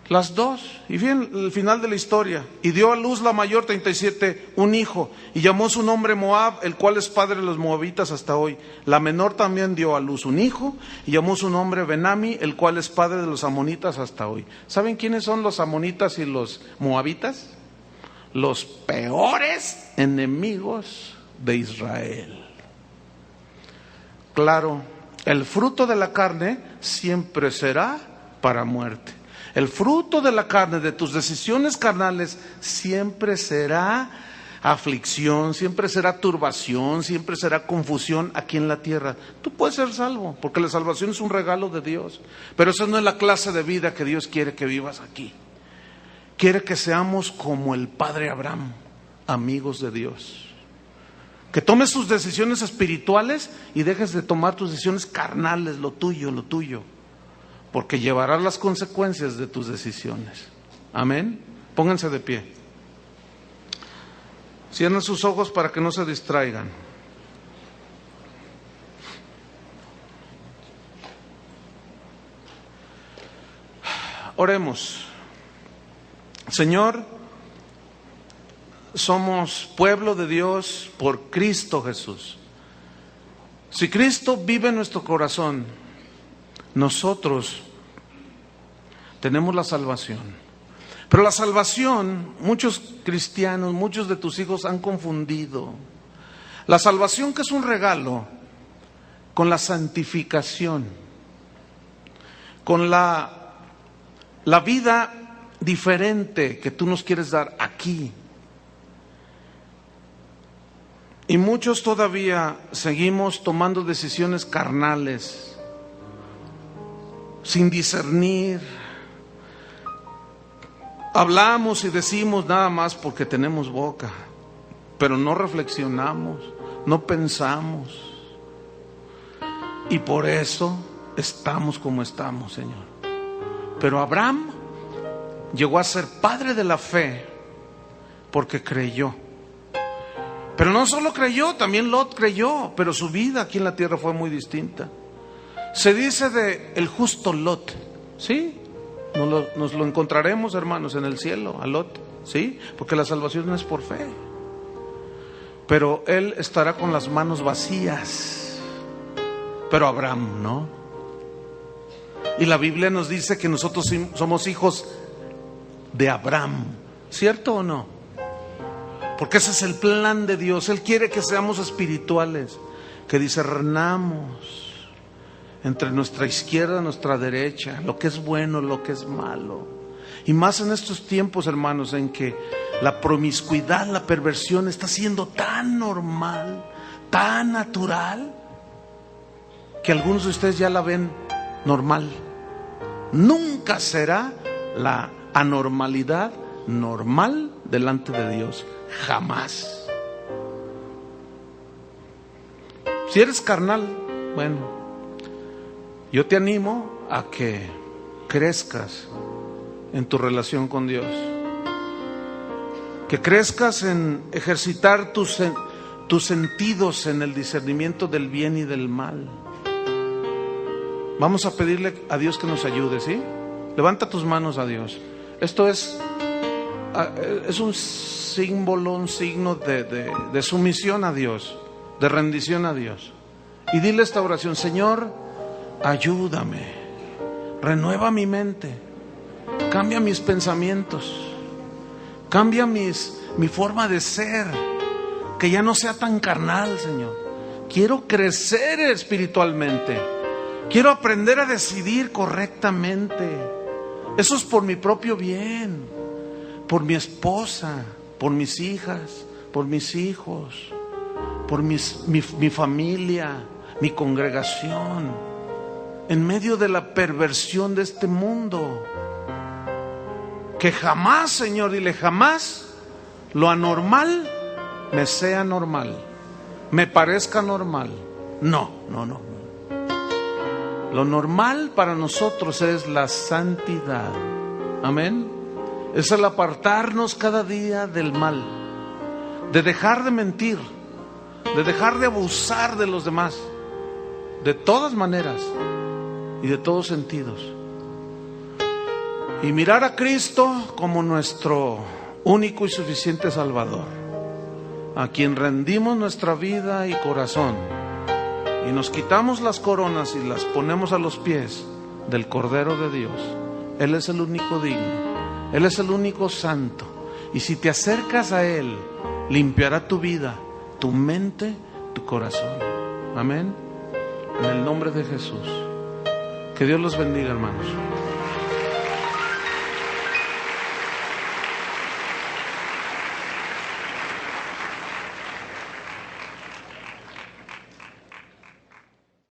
A: Las dos. Y bien, el final de la historia. Y dio a luz la mayor, 37, un hijo, y llamó su nombre Moab, el cual es padre de los moabitas hasta hoy. La menor también dio a luz un hijo, y llamó su nombre Benami, el cual es padre de los amonitas hasta hoy. ¿Saben quiénes son los amonitas y los moabitas? Los peores enemigos de Israel. Claro, el fruto de la carne siempre será para muerte. El fruto de la carne, de tus decisiones carnales, siempre será aflicción, siempre será turbación, siempre será confusión aquí en la tierra. Tú puedes ser salvo, porque la salvación es un regalo de Dios. Pero esa no es la clase de vida que Dios quiere que vivas aquí. Quiere que seamos como el padre Abraham, amigos de Dios. Que tomes tus decisiones espirituales y dejes de tomar tus decisiones carnales, lo tuyo. Porque llevarás las consecuencias de tus decisiones. Amén. Pónganse de pie. Cierren sus ojos para que no se distraigan. Oremos. Señor, somos pueblo de Dios por Cristo Jesús. Si Cristo vive en nuestro corazón, nosotros tenemos la salvación. Pero la salvación, muchos cristianos, muchos de tus hijos han confundido la salvación, que es un regalo, con la santificación, con la vida diferente que tú nos quieres dar aquí. Y muchos todavía seguimos tomando decisiones carnales, sin discernir. Hablamos y decimos nada más porque tenemos boca, pero no reflexionamos, no pensamos. Y por eso estamos como estamos, Señor. Pero Abraham llegó a ser padre de la fe porque creyó. Pero no solo creyó, también Lot creyó, pero su vida aquí en la tierra fue muy distinta. Se dice de el justo Lot, ¿sí? Nos lo encontraremos, hermanos, en el cielo, a Lot, ¿sí? Porque la salvación no es por fe. Pero él estará con las manos vacías. Pero Abraham no. Y la Biblia nos dice que nosotros somos hijos de Abraham, ¿cierto o no? Porque ese es el plan de Dios. Él quiere que seamos espirituales, que discernamos entre nuestra izquierda y nuestra derecha, lo que es bueno, lo que es malo. Y más en estos tiempos, hermanos, en que la promiscuidad, la perversión está siendo tan normal, tan natural, que algunos de ustedes ya la ven normal. Nunca será la anormalidad normal delante de Dios, jamás. Si eres carnal, bueno, yo te animo a que crezcas en tu relación con Dios, que crezcas en ejercitar tus sentidos en el discernimiento del bien y del mal. Vamos a pedirle a Dios que nos ayude, ¿sí? Levanta tus manos a Dios. Esto es un símbolo, un signo de sumisión a Dios, de rendición a Dios. Y dile esta oración: Señor, ayúdame, renueva mi mente, cambia mis pensamientos, cambia mi forma de ser, que ya no sea tan carnal, Señor. Quiero crecer espiritualmente, quiero aprender a decidir correctamente. Eso es por mi propio bien, por mi esposa, por mis hijas, por mis hijos, por mi familia, mi congregación. En medio de la perversión de este mundo, que jamás, Señor, dile, jamás lo anormal me sea normal, me parezca normal. No. Lo normal para nosotros es la santidad. Amén. Es el apartarnos cada día del mal, de dejar de mentir, de dejar de abusar de los demás, de todas maneras y de todos sentidos, y mirar a Cristo como nuestro único y suficiente Salvador, a quien rendimos nuestra vida y corazón, y nos quitamos las coronas y las ponemos a los pies del Cordero de Dios. Él es el único digno, Él es el único santo, y si te acercas a Él, limpiará tu vida, tu mente, tu corazón. Amén. En el nombre de Jesús. Que Dios los bendiga, hermanos.